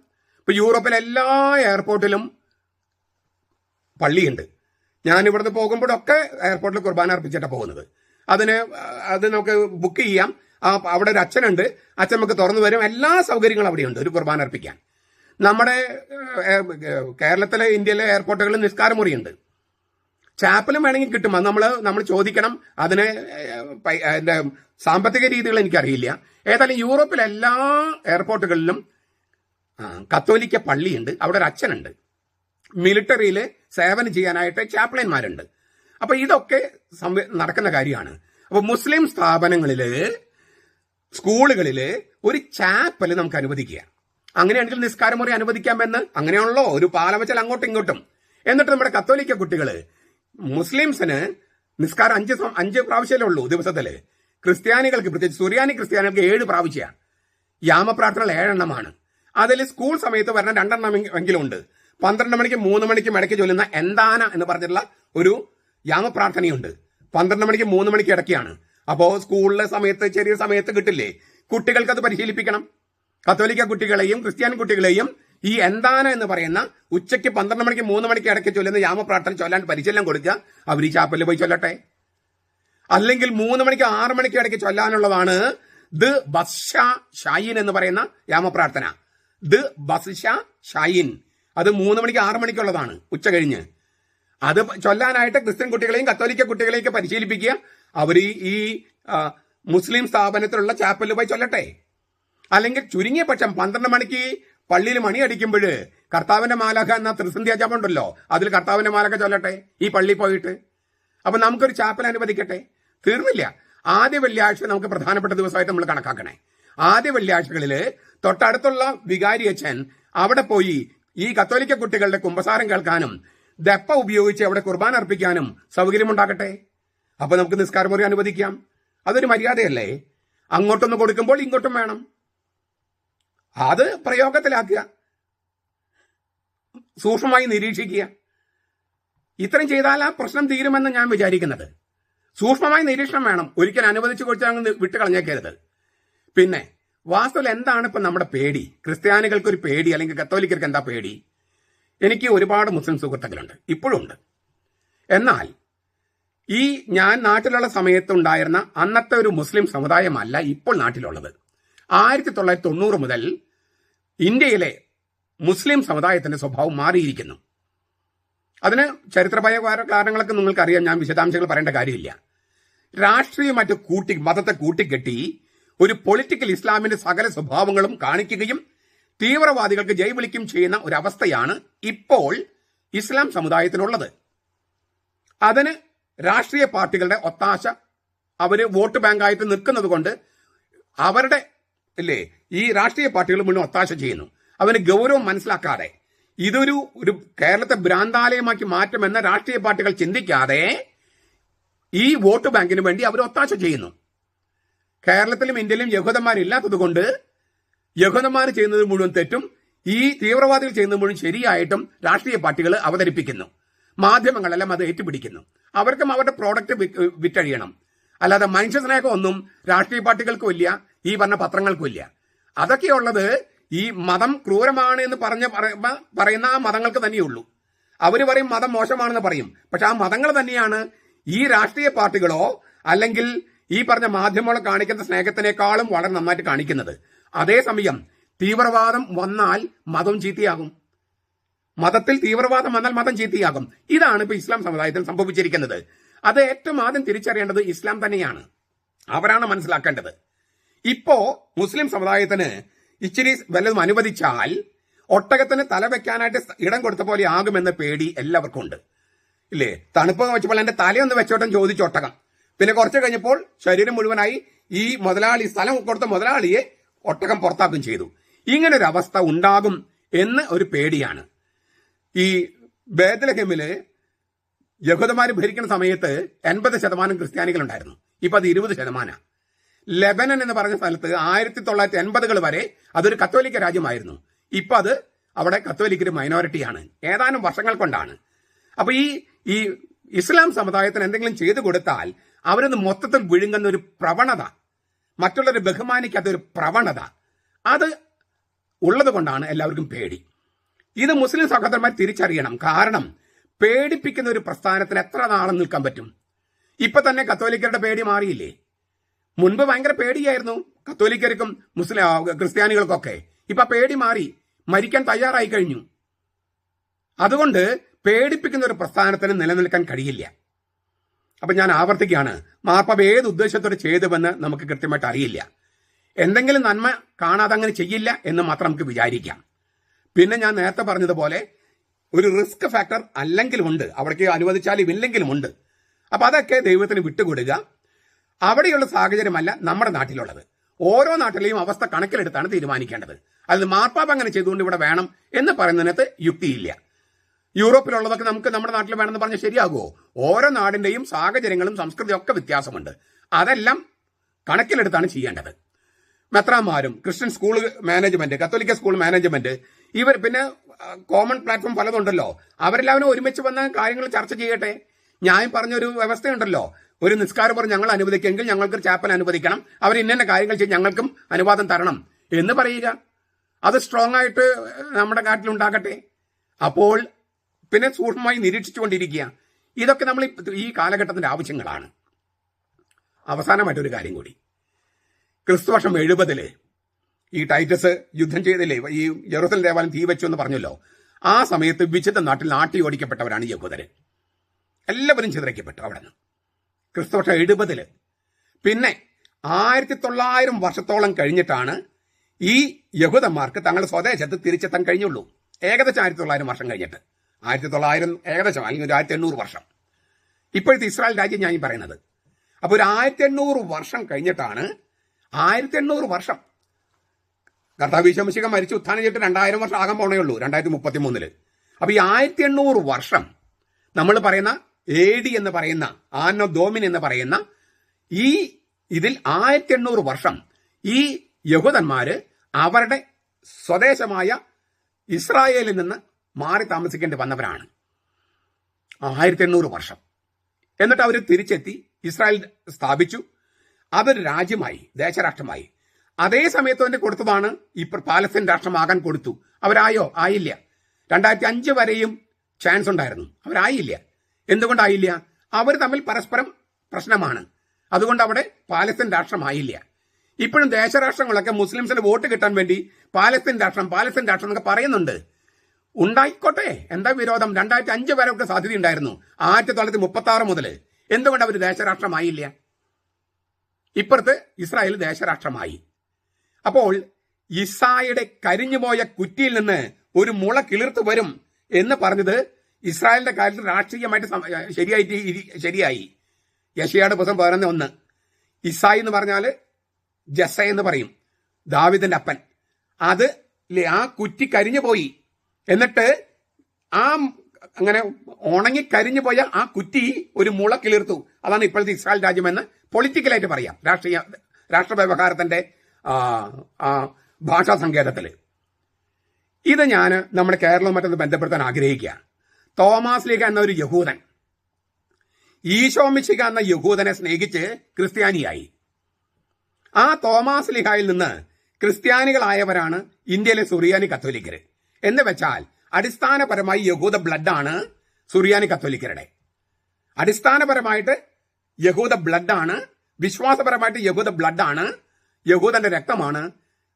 ഇപ്പൊ യൂറോപ്പിലെ എല്ലാ എയർപോർട്ടിലും പള്ളിയുണ്ട്. ഞാൻ ഇവിടുന്ന് പോകുമ്പോഴൊക്കെ എയർപോർട്ടിൽ കുർബാന അർപ്പിച്ചിട്ടാണ് പോകുന്നത്. അത് നമുക്ക് ബുക്ക് ചെയ്യാം. അവിടെ ഒരു അച്ഛനുണ്ട്, അച്ഛൻ നമുക്ക് തുറന്നു വരും. എല്ലാ സൗകര്യങ്ങളും അവിടെയുണ്ട് ഒരു കുർബാന അർപ്പിക്കാൻ. നമ്മുടെ കേരളത്തിലെ ഇന്ത്യയിലെ എയർപോർട്ടുകളിൽ നിസ്കാരമുറിയുണ്ട്. ചാപ്പലും വേണമെങ്കിൽ കിട്ടും. അത് നമ്മൾ ചോദിക്കണം. അതിന് അതിന്റെ സാമ്പത്തിക രീതികൾ എനിക്കറിയില്ല. ഏതായാലും യൂറോപ്പിലെ എല്ലാ എയർപോർട്ടുകളിലും കത്തോലിക്ക പള്ളിയുണ്ട്. അവിടെ ഒരു അച്ഛനുണ്ട്. മിലിറ്ററിയിൽ സേവനം ചെയ്യാനായിട്ട് ചാപ്ലന്മാരുണ്ട്. അപ്പൊ ഇതൊക്കെ നടക്കുന്ന കാര്യമാണ്. അപ്പൊ മുസ്ലിം സ്ഥാപനങ്ങളില്, സ്കൂളുകളില് ഒരു ചാപ്പല് നമുക്ക് അനുവദിക്കുക. അങ്ങനെയാണെങ്കിൽ നിസ്കാരമുറി അനുവദിക്കാമെന്ന് അങ്ങനെയാണല്ലോ ഒരു പാലം വെച്ചാൽ അങ്ങോട്ടും ഇങ്ങോട്ടും. എന്നിട്ട് നമ്മുടെ കത്തോലിക്ക കുട്ടികള്, മുസ്ലിംസിന് നിസ്കാരം 5 പ്രാവശ്യമല്ലേ ഉള്ളൂ ദിവസത്തില്. ക്രിസ്ത്യാനികൾക്ക്, പ്രത്യേകിച്ച് സുറിയാനി ക്രിസ്ത്യാനികൾക്ക് 7 പ്രാവശ്യമാണ്. യാമപ്രാർത്ഥനകൾ 7 എണ്ണമാണ്. അതിൽ സ്കൂൾ സമയത്ത് വരണ 2 എണ്ണമെങ്കിലും ഉണ്ട്. 12 മണിക്കും 3 മണിക്കും ഇടയ്ക്ക് ചൊല്ലുന്ന എന്താന എന്ന് പറഞ്ഞിട്ടുള്ള ഒരു യാമപ്രാർത്ഥനയുണ്ട്. 12 മണിക്കും 3 മണിക്കും ഇടയ്ക്കാണ്. അപ്പോ സ്കൂളിലെ സമയത്ത്, ചെറിയ സമയത്ത് കിട്ടില്ലേ, കുട്ടികൾക്ക് അത് പരിശീലിപ്പിക്കണം. കത്തോലിക്ക കുട്ടികളെയും ക്രിസ്ത്യാനി കുട്ടികളെയും ഈ എന്താന എന്ന് പറയുന്ന ഉച്ചയ്ക്ക് 12 മണിക്ക് 3 മണിക്ക് ഇടയ്ക്ക് ചൊല്ലുന്ന യാമപ്രാർത്ഥന ചൊല്ലാൻ പരിശീലനം കൊടുക്കുക. അവർ ഈ ചാപ്പലിൽ പോയി ചൊല്ലട്ടെ. അല്ലെങ്കിൽ 3 മണിക്ക് 6 മണിക്ക് ഇടയ്ക്ക് ചൊല്ലാനുള്ളതാണ് ദ് ബസ്ഷ ഷായിൻ എന്ന് പറയുന്ന യാമപ്രാർത്ഥന. ദ് ബസ്ഷ ഷായിൻ അത് 3 മണിക്ക് 6 മണിക്കുള്ളതാണ്, ഉച്ച കഴിഞ്ഞ്. അത് ചൊല്ലാനായിട്ട് ക്രിസ്ത്യൻ കുട്ടികളെയും കത്തോലിക്ക കുട്ടികളെയൊക്കെ പരിശീലിപ്പിക്കുക. അവർ ഈ മുസ്ലിം സ്ഥാപനത്തിലുള്ള ചാപ്പലിൽ പോയി ചൊല്ലട്ടെ. അല്ലെങ്കിൽ ചുരുങ്ങിയ പക്ഷം 12 മണിക്ക് പള്ളിയിൽ മണി അടിക്കുമ്പോൾ കർത്താവിന്റെ മാലാഖ എന്ന ത്രിസന്ധ്യാ ജപം ഉണ്ടല്ലോ, അതിൽ കർത്താവിന്റെ മാലാഖ ചൊല്ലട്ടെ ഈ പള്ളിയിൽ പോയിട്ട്. അപ്പൊ നമുക്കൊരു ചാപ്പൽ അനുവദിക്കട്ടെ. തീർന്നില്ല. ആദ്യ വെള്ളിയാഴ്ച നമുക്ക് പ്രധാനപ്പെട്ട ദിവസമായിട്ട് നമ്മൾ കണക്കാക്കണേ. ആദ്യ വെള്ളിയാഴ്ചകളിൽ തൊട്ടടുത്തുള്ള വികാരി അച്ഛൻ അവിടെ പോയി ഈ കത്തോലിക്ക കുട്ടികളുടെ കുമ്പസാരം കേൾക്കാനും ദപ്പ ഉപയോഗിച്ച് അവിടെ കുർബാന അർപ്പിക്കാനും സൗകര്യമുണ്ടാകട്ടെ. അപ്പൊ നമുക്ക് നിസ്കാരമുറി അനുവദിക്കാം. അതൊരു മര്യാദയല്ലേ? അങ്ങോട്ടൊന്ന് കൊടുക്കുമ്പോൾ ഇങ്ങോട്ടും വേണം. അത് പ്രയോഗത്തിലാക്കുക, സൂക്ഷ്മമായി നിരീക്ഷിക്കുക. ഇത്രയും ചെയ്താൽ ആ പ്രശ്നം തീരുമെന്ന് ഞാൻ വിചാരിക്കുന്നത്. സൂക്ഷ്മമായി നിരീക്ഷണം വേണം. ഒരിക്കൽ അനുവദിച്ചു കൊടുത്താൽ വിട്ട് കളഞ്ഞേക്കരുത്. പിന്നെ വാസ്തവത്തിൽ എന്താണ് ഇപ്പൊ നമ്മുടെ പേടി? ക്രിസ്ത്യാനികൾക്ക് ഒരു പേടി, അല്ലെങ്കിൽ കത്തോലിക്കർക്ക് എന്താ പേടി? എനിക്ക് ഒരുപാട് മുസ്ലിം സുഹൃത്തുക്കളുണ്ട്, ഇപ്പോഴും ഉണ്ട്. എന്നാൽ ഈ ഞാൻ നാട്ടിലുള്ള സമയത്തുണ്ടായിരുന്ന അന്നത്തെ ഒരു മുസ്ലിം സമുദായമല്ല ഇപ്പോൾ നാട്ടിലുള്ളത്. 1990 മുതൽ ഇന്ത്യയിലെ മുസ്ലിം സമുദായത്തിന്റെ സ്വഭാവം മാറിയിരിക്കുന്നു. അതിന് ചരിത്രപരമായ കാരണങ്ങളൊക്കെ നിങ്ങൾക്കറിയാം. ഞാൻ വിശദാംശങ്ങൾ പറയേണ്ട കാര്യമില്ല. രാഷ്ട്രീയമായിട്ട് മതത്തെ കൂട്ടിക്കെട്ടി ഒരു പൊളിറ്റിക്കൽ ഇസ്ലാമിന്റെ സകല സ്വഭാവങ്ങളും കാണിക്കുകയും തീവ്രവാദികൾക്ക് ജയ് വിളിക്കുകയും ചെയ്യുന്ന ഒരവസ്ഥയാണ് ഇപ്പോൾ ഇസ്ലാം സമുദായത്തിനുള്ളത്. അതിന് രാഷ്ട്രീയ പാർട്ടികളുടെ ഒത്താശ, അവര് വോട്ട് ബാങ്കായിട്ട് നിൽക്കുന്നത് കൊണ്ട് അവരുടെ ഈ രാഷ്ട്രീയ പാർട്ടികൾ മുഴുവൻ ഒത്താശ ചെയ്യുന്നു. അവന് ഗൗരവം മനസ്സിലാക്കാതെ ഇതൊരു കേരളത്തെ ഭ്രാന്താലയമാക്കി മാറ്റുമെന്ന രാഷ്ട്രീയ പാർട്ടികൾ ചിന്തിക്കാതെ ഈ വോട്ട് ബാങ്കിന് വേണ്ടി അവർ ഒത്താശ ചെയ്യുന്നു. കേരളത്തിലും ഇന്ത്യയിലും യഹൂദന്മാരില്ലാത്തത് കൊണ്ട് യഹൂദന്മാർ ചെയ്യുന്നത് മുഴുവൻ തെറ്റും, ഈ തീവ്രവാദികൾ ചെയ്യുന്നത് മുഴുവൻ ശരിയായിട്ടും രാഷ്ട്രീയ പാർട്ടികൾ അവതരിപ്പിക്കുന്നു. മാധ്യമങ്ങളെല്ലാം അത് ഏറ്റുപിടിക്കുന്നു. അവർക്കും അവരുടെ പ്രോഡക്റ്റ് വിറ്റഴിയണം. അല്ലാതെ മനുഷ്യസ്നേഹം ഒന്നും രാഷ്ട്രീയ പാർട്ടികൾക്കും ഇല്ല, ഈ പറഞ്ഞ പത്രങ്ങൾക്കും ഇല്ല. അതൊക്കെയുള്ളത് ഈ മതം ക്രൂരമാണ് എന്ന് പറയുന്ന ആ മതങ്ങൾക്ക് തന്നെയുള്ളൂ. അവര് പറയും മതം മോശമാണെന്ന് പറയും. പക്ഷെ ആ മതങ്ങൾ തന്നെയാണ് ഈ രാഷ്ട്രീയ പാർട്ടികളോ അല്ലെങ്കിൽ ഈ പറഞ്ഞ മാധ്യമങ്ങളോ കാണിക്കുന്ന സ്നേഹത്തിനേക്കാളും വളരെ നന്നായിട്ട് കാണിക്കുന്നത്. അതേസമയം തീവ്രവാദം വന്നാൽ മതം ചീത്തയാകും. മതത്തിൽ തീവ്രവാദം വന്നാൽ മതം ചീത്തയാകും. ഇതാണ് ഇപ്പൊ ഇസ്ലാം സമുദായത്തിൽ സംഭവിച്ചിരിക്കുന്നത്. അത് ഏറ്റവും ആദ്യം തിരിച്ചറിയേണ്ടത് ഇസ്ലാം തന്നെയാണ്. അവരാണ് മനസ്സിലാക്കേണ്ടത്. ഇപ്പോ മുസ്ലിം സമുദായത്തിന് ഇച്ചിരി വല്ലതും അനുവദിച്ചാൽ ഒട്ടകത്തിന് തല വെക്കാനായിട്ട് ഇടം കൊടുത്ത പോലെ ആകുമെന്ന പേടി എല്ലാവർക്കും ഉണ്ട്, ഇല്ലേ? തണുപ്പ് വെച്ചപ്പോൾ എന്റെ തലയൊന്ന് വെച്ചോട്ടം ചോദിച്ചു ഒട്ടകം. പിന്നെ കുറച്ച് കഴിഞ്ഞപ്പോൾ ശരീരം മുഴുവനായി ഈ മുതലാളി, സ്ഥലം കൊടുത്ത മുതലാളിയെ ഒട്ടകം പുറത്താക്കുകയും ചെയ്തു. ഇങ്ങനൊരു അവസ്ഥ ഉണ്ടാകും എന്ന് ഒരു പേടിയാണ്. ഈ ബേത്ലഹേമില് യഹൂദന്മാര് ഭരിക്കുന്ന സമയത്ത് 80% ക്രിസ്ത്യാനികളുണ്ടായിരുന്നു. ഇപ്പൊ അത് 20%. ലെബനൻ എന്ന് പറഞ്ഞ സ്ഥലത്ത് 1980 വരെ അതൊരു കത്തോലിക്ക രാജ്യമായിരുന്നു. ഇപ്പൊ അത് അവിടെ കത്തോലിക്കര് മൈനോറിറ്റിയാണ്. ഏതാനും വർഷങ്ങൾ കൊണ്ടാണ്. അപ്പൊ ഈ ഇസ്ലാം സമുദായത്തിന് എന്തെങ്കിലും ചെയ്തു കൊടുത്താൽ അവരൊന്ന് മൊത്തത്തിൽ വിഴുങ്ങുന്ന ഒരു പ്രവണത, മറ്റുള്ളവരെ ബഹുമാനിക്കാത്ത ഒരു പ്രവണത, അത് ഉള്ളത് കൊണ്ടാണ് എല്ലാവർക്കും പേടി. ഇത് മുസ്ലിം സഹോദരന്മാർ തിരിച്ചറിയണം. കാരണം പേടിപ്പിക്കുന്ന ഒരു പ്രസ്ഥാനത്തിന് എത്ര നാളെ നിൽക്കാൻ പറ്റും? ഇപ്പൊ തന്നെ കത്തോലിക്കരുടെ പേടി മാറിയില്ലേ? മുൻപ് ഭയങ്കര പേടിയായിരുന്നു കത്തോലിക്കർക്കും ക്രിസ്ത്യാനികൾക്കൊക്കെ. ഇപ്പൊ പേടി മാറി, മരിക്കാൻ തയ്യാറായി കഴിഞ്ഞു. അതുകൊണ്ട് പേടിപ്പിക്കുന്ന ഒരു പ്രസ്ഥാനത്തിന് നിലനിൽക്കാൻ കഴിയില്ല. അപ്പൊ ഞാൻ ആവർത്തിക്കുകയാണ്, മാർപ്പാപ്പ ഏത് ഉദ്ദേശത്തോടെ ചെയ്തുവെന്ന് നമുക്ക് കൃത്യമായിട്ട് അറിയില്ല. എന്തെങ്കിലും നന്മ കാണാതെ അങ്ങനെ ചെയ്യില്ല എന്ന് മാത്രം നമുക്ക് വിചാരിക്കാം. പിന്നെ ഞാൻ നേരത്തെ പറഞ്ഞതുപോലെ ഒരു റിസ്ക് ഫാക്ടർ അല്ലെങ്കിലും ഉണ്ട്, അവിടേക്ക് അനുവദിച്ചാലും ഇല്ലെങ്കിലും ഉണ്ട്. അപ്പൊ അതൊക്കെ ദൈവത്തിന് വിട്ടുകൊടുക്കുക. അവിടെയുള്ള സാഹചര്യമല്ല നമ്മുടെ നാട്ടിലുള്ളത്. ഓരോ നാട്ടിലെയും അവസ്ഥ കണക്കിലെടുത്താണ് തീരുമാനിക്കേണ്ടത്. അത് മാർപ്പാപ്പ അങ്ങനെ ചെയ്തുകൊണ്ട് ഇവിടെ വേണം എന്ന് പറയുന്നതിനകത്ത് യുക്തിയില്ല. യൂറോപ്പിലുള്ളതൊക്കെ നമുക്ക് നമ്മുടെ നാട്ടിൽ വേണമെന്ന് പറഞ്ഞാൽ ശരിയാകുമോ? ഓരോ നാടിന്റെയും സാഹചര്യങ്ങളും സംസ്കൃതിയും ഒക്കെ വ്യത്യാസമുണ്ട്. അതെല്ലാം കണക്കിലെടുത്താണ് ചെയ്യേണ്ടത്. മെത്രാന്മാരും ക്രിസ്ത്യൻ സ്കൂൾ മാനേജ്മെന്റ്, കത്തോലിക്ക സ്കൂൾ മാനേജ്മെന്റ്, ഇവർ പിന്നെ കോമൺ പ്ലാറ്റ്ഫോം പലതുണ്ടല്ലോ, അവരെല്ലാവരും ഒരുമിച്ച് വന്ന കാര്യങ്ങൾ ചർച്ച ചെയ്യട്ടെ. ഞാൻ പറഞ്ഞൊരു വ്യവസ്ഥയുണ്ടല്ലോ, ഒരു നിസ്കാരം ഞങ്ങൾ അനുവദിക്കുമെങ്കിൽ ഞങ്ങൾക്ക് ചാപ്പൽ അനുവദിക്കണം, അവർ ഇന്ന കാര്യങ്ങൾ ചെയ്ത് ഞങ്ങൾക്കും അനുവാദം തരണം എന്ന് പറയുക. അത് സ്ട്രോങ് ആയിട്ട് നമ്മുടെ നാട്ടിലുണ്ടാകട്ടെ. അപ്പോൾ പിന്നെ സൂക്ഷ്മമായി നിരീക്ഷിച്ചുകൊണ്ടിരിക്കുക. ഇതൊക്കെ നമ്മൾ ഈ കാലഘട്ടത്തിന്റെ ആവശ്യങ്ങളാണ്. അവസാനമായിട്ടൊരു കാര്യം കൂടി, ക്രിസ്തുവർഷം 70 ഈ ടൈറ്റസ് യുദ്ധം ചെയ്തില്ലേ, ഈ ജെറുസലേം ദേവാലയം തീ വെച്ചു എന്ന് പറഞ്ഞല്ലോ. ആ സമയത്ത് വിശുദ്ധ നാട്ടിൽ നാട്ടി ഓടിക്കപ്പെട്ടവരാണ് യഹൂദര്. എല്ലാവരും ചിതറിക്കപ്പെട്ടു അവിടെ നിന്ന്. ക്രിസ്തുവർഷം 70. പിന്നെ 1900 വർഷത്തോളം കഴിഞ്ഞിട്ടാണ് ഈ യഹൂദന്മാർക്ക് തങ്ങളുടെ സ്വദേശത്ത് തിരിച്ചെത്താൻ കഴിഞ്ഞുള്ളൂ. ഏകദേശം 1900 വർഷം കഴിഞ്ഞിട്ട്, 1900 ഏകദേശം, അല്ലെങ്കിൽ ഒരു 1800 വർഷം. ഇപ്പോഴത്തെ ഇസ്രായേൽ രാജ്യം ഞാൻ പറയുന്നത്. അപ്പോൾ ഒരു 1800 വർഷം കഴിഞ്ഞിട്ടാണ്, 1800 വർഷം, കർത്താവ് ഈശോ മിശിഹ മരിച്ചു ഉത്ഥാനം ചെയ്തിട്ട് 2000 വർഷം ആകാൻ പോണേ ഉള്ളൂ 2033. അപ്പൊ ഈ 1800 വർഷം നമ്മൾ പറയുന്ന AD എന്ന് പറയുന്ന ആനോ ദോമിൻ എന്ന് പറയുന്ന ഈ ഇതിൽ 1800 വർഷം ഈ യഹൂദന്മാര് അവരുടെ സ്വദേശമായ ഇസ്രായേലിൽ നിന്ന് മാറി താമസിക്കേണ്ടി വന്നവരാണ്. 1800 വർഷം. എന്നിട്ട് അവർ തിരിച്ചെത്തി ഇസ്രായേൽ സ്ഥാപിച്ചു. അതൊരു രാജ്യമായി, ദേശരാഷ്ട്രമായി. അതേ സമയത്ത് തന്നെ കൊടുത്തതാണ് ഈ പാലസ്തീൻ രാഷ്ട്രമാകാൻ കൊടുത്തു. അവരായോ? ആയില്ല. 2005 വരെയും ചാൻസ് ഉണ്ടായിരുന്നു, അവരായില്ല. എന്തുകൊണ്ടായില്ല? അവർ തമ്മിൽ പരസ്പരം പ്രശ്നമാണ്. അതുകൊണ്ട് അവിടെ പാലസ്തീൻ രാഷ്ട്രമായില്ല. ഇപ്പോഴും ദേശരാഷ്ട്രങ്ങളൊക്കെ മുസ്ലിംസിന് വോട്ട് കിട്ടാൻ വേണ്ടി പാലസ്തീൻ രാഷ്ട്രം എന്നൊക്കെ പറയുന്നുണ്ട്. ഉണ്ടായിക്കോട്ടെ, എന്താ വിരോധം? 2005 വരെ ഒക്കെ സാധ്യത ഉണ്ടായിരുന്നു, 1936 മുതൽ. എന്തുകൊണ്ട് അവർ ദേശരാഷ്ട്രമായില്ല? ഇപ്പുറത്ത് ഇസ്രായേൽ ദേശരാഷ്ട്രമായി. അപ്പോൾ ഇസായുടെ കരിഞ്ഞുപോയ കുറ്റിയിൽ നിന്ന് ഒരു മുള കിളിർത്തു വരും എന്ന് പറഞ്ഞത് ഇസ്രായേലിന്റെ കാര്യത്തിൽ രാഷ്ട്രീയമായിട്ട് ശരിയായി. യെശയ്യായുടെ പുസ്തകം 11:1. ഇസായി എന്ന് പറഞ്ഞാൽ ജസ എന്ന് പറയും, ദാവീദിന്റെ അപ്പൻ. അത് ആ കുറ്റി കരിഞ്ഞു പോയി. എന്നിട്ട് ആ അങ്ങനെ ഉണങ്ങി കരിഞ്ഞു പോയ ആ കുറ്റി ഒരു മുള കിളിർത്തു. അതാണ് ഇപ്പോഴത്തെ ഇസ്രായേൽ രാജ്യമെന്ന് പൊളിറ്റിക്കലായിട്ട് പറയാം, രാഷ്ട്ര വ്യവഹാരത്തിന്റെ ഭാഷാ സങ്കേതത്തിൽ. ഇത് ഞാൻ നമ്മുടെ കേരളവും മറ്റൊന്ന് ബന്ധപ്പെടുത്താൻ ആഗ്രഹിക്കുക. തോമാസ് ലീഗ എന്ന ഒരു യഹൂദൻ ഈശോ മിശിഹ എന്ന യഹൂദനെ സ്നേഹിച്ച് ക്രിസ്ത്യാനിയായി. ആ തോമാസ് ലീഗയിൽ നിന്ന് ക്രിസ്ത്യാനികളായവരാണ് ഇന്ത്യയിലെ സുറിയാനി കത്തോലിക്കര്. എന്ന് വെച്ചാൽ അടിസ്ഥാനപരമായി യഹൂദ ബ്ലഡാണ് സുറിയാനി കത്തോലിക്കരുടെ. അടിസ്ഥാനപരമായിട്ട് യഹൂദ ബ്ലഡാണ്, വിശ്വാസപരമായിട്ട് യഹൂദ ബ്ലഡാണ്, യഹൂദന്റെ രക്തമാണ്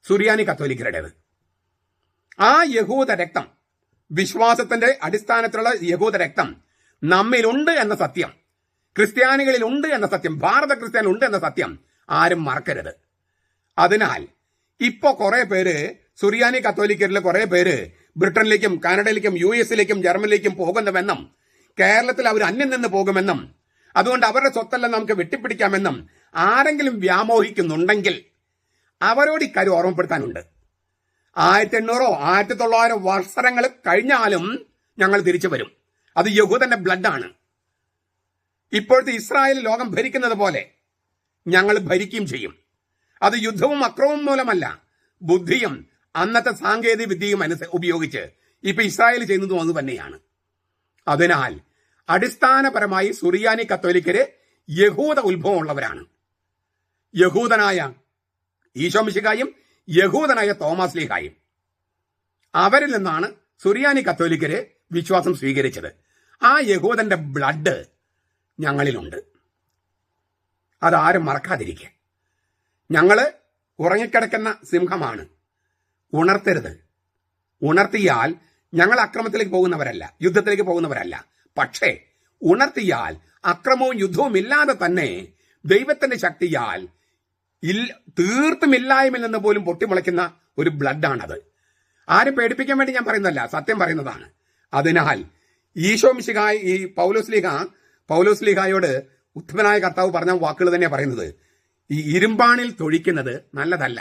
സുറിയാനി കത്തോലിക്കരുടേത്. ആ യഹൂദ രക്തം വിശ്വാസത്തിന്റെ അടിസ്ഥാനത്തിലുള്ള യഹൂദ രക്തം നമ്മിലുണ്ട് എന്ന സത്യം, ക്രിസ്ത്യാനികളിൽ ഉണ്ട് എന്ന സത്യം, ഭാരത ക്രിസ്ത്യാനിൽ ഉണ്ട് എന്ന സത്യം ആരും മറക്കരുത്. അതിനാൽ ഇപ്പോ കുറെ പേര് സുറിയാനി കത്തോലിക്കരിലെ കുറെ പേര് ബ്രിട്ടനിലേക്കും കാനഡയിലേക്കും US-ലേക്കും ജർമ്മനിലേക്കും പോകുന്നുവെന്നും കേരളത്തിൽ അവർ അന്യം നിന്ന് പോകുമെന്നും അതുകൊണ്ട് അവരുടെ സ്വത്തെല്ലാം നമുക്ക് വെട്ടിപ്പിടിക്കാമെന്നും ആരെങ്കിലും വ്യാമോഹിക്കുന്നുണ്ടെങ്കിൽ അവരോട് ഇക്കാര്യം ഓർമ്മപ്പെടുത്താനുണ്ട്. 1800 1900 വർഷങ്ങൾ കഴിഞ്ഞാലും ഞങ്ങൾ തിരിച്ചു വരും. അത് യഹൂദന്റെ ബ്ലഡാണ്. ഇപ്പോഴത്തെ ഇസ്രായേൽ ലോകം ഭരിക്കുന്നത് പോലെ ഞങ്ങൾ ഭരിക്കുകയും ചെയ്യും. അത് യുദ്ധവും അക്രമവും മൂലമല്ല, ബുദ്ധിയും അന്നത്തെ സാങ്കേതിക വിദ്യയും ഉപയോഗിച്ച് ഇപ്പൊ ഇസ്രായേൽ ചെയ്യുന്നതും അത് തന്നെയാണ്. അതിനാൽ അടിസ്ഥാനപരമായി സുറിയാനി കത്തോലിക്കര് യഹൂദ ഉത്ഭവമുള്ളവരാണ്. യഹൂദനായ ഈശോ മിശിഹായും യഹൂദനായ തോമസ് ലീഹായും അവരിൽ നിന്നാണ് സുറിയാനി കത്തോലിക്കര് വിശ്വാസം സ്വീകരിച്ചത്. ആ യഹൂദന്റെ ബ്ലഡ് ഞങ്ങളിലുണ്ട്. അതാരും മറക്കാതിരിക്കുക. ഞങ്ങള് ഉറങ്ങിക്കിടക്കുന്ന സിംഹമാണ്. ഉണർത്തരുത്. ഉണർത്തിയാൽ ഞങ്ങൾ അക്രമത്തിലേക്ക് പോകുന്നവരല്ല, യുദ്ധത്തിലേക്ക് പോകുന്നവരല്ല. പക്ഷേ ഉണർത്തിയാൽ അക്രമവും യുദ്ധവും ഇല്ലാതെ തന്നെ ദൈവത്തിന്റെ ശക്തിയാൽ തീർത്തും ഇല്ലായ്മയിൽ നിന്ന് പോലും പൊട്ടിമുളയ്ക്കുന്ന ഒരു ബ്ലഡാണത്. ആരും പേടിപ്പിക്കാൻ വേണ്ടി ഞാൻ പറയുന്നതല്ല, സത്യം പറയുന്നതാണ്. അതിനാൽ ഈശോ മിശിഹായ ഈ പൗലോസ് ലീഹായോട് ഉത്തമനായ കർത്താവ് പറഞ്ഞ വാക്കുകൾ തന്നെ പറയുന്നത്, ഈ ഇരുമ്പാണിൽ തൊഴിക്കുന്നത് നല്ലതല്ല.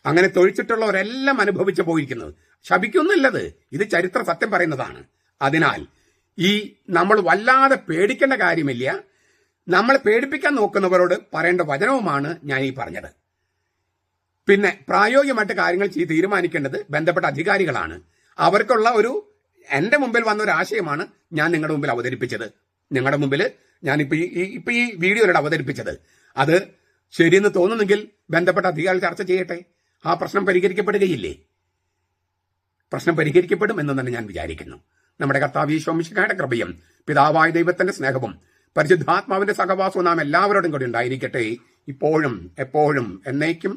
അങ്ങനെ തൊഴിച്ചിട്ടുള്ളവരെല്ലാം അനുഭവിച്ചു പോയിരിക്കുന്നത്. ശപിക്കൊന്നുമില്ലത്, ഇത് ചരിത്ര സത്യം പറയുന്നതാണ്. അതിനാൽ നമ്മൾ വല്ലാതെ പേടിക്കേണ്ട കാര്യമില്ല. നമ്മളെ പേടിപ്പിക്കാൻ നോക്കുന്നവരോട് പറയേണ്ട വചനവുമാണ് ഞാൻ ഈ പറഞ്ഞത്. പിന്നെ പ്രായോഗികമായിട്ട് കാര്യങ്ങൾ തീരുമാനിക്കേണ്ടത് ബന്ധപ്പെട്ട അധികാരികളാണ്. അവർക്കുള്ള എന്റെ മുമ്പിൽ വന്ന ഒരു ആശയമാണ് ഞാൻ നിങ്ങളുടെ മുമ്പിൽ അവതരിപ്പിച്ചത്. നിങ്ങളുടെ മുമ്പിൽ ഞാനിപ്പോ ഈ വീഡിയോയിലൂടെ അവതരിപ്പിച്ചത്. അത് ശരിയെന്ന് തോന്നുന്നെങ്കിൽ ബന്ധപ്പെട്ട അധികാരികൾ ചർച്ച ചെയ്യട്ടെ. ആ പ്രശ്നം പരിഹരിക്കപ്പെടുകയില്ലേ? പ്രശ്നം പരിഹരിക്കപ്പെടും എന്ന് തന്നെ ഞാൻ വിചാരിക്കുന്നു. നമ്മുടെ കർത്താവ് ഈശോ മിശിഹായുടെ കൃപയും പിതാവായ ദൈവത്തിന്റെ സ്നേഹവും പരിശുദ്ധാത്മാവിന്റെ സഹവാസവും നാം എല്ലാവരോടും കൂടി ഉണ്ടായിരിക്കട്ടെ, ഇപ്പോഴും എപ്പോഴും എന്നേക്കും.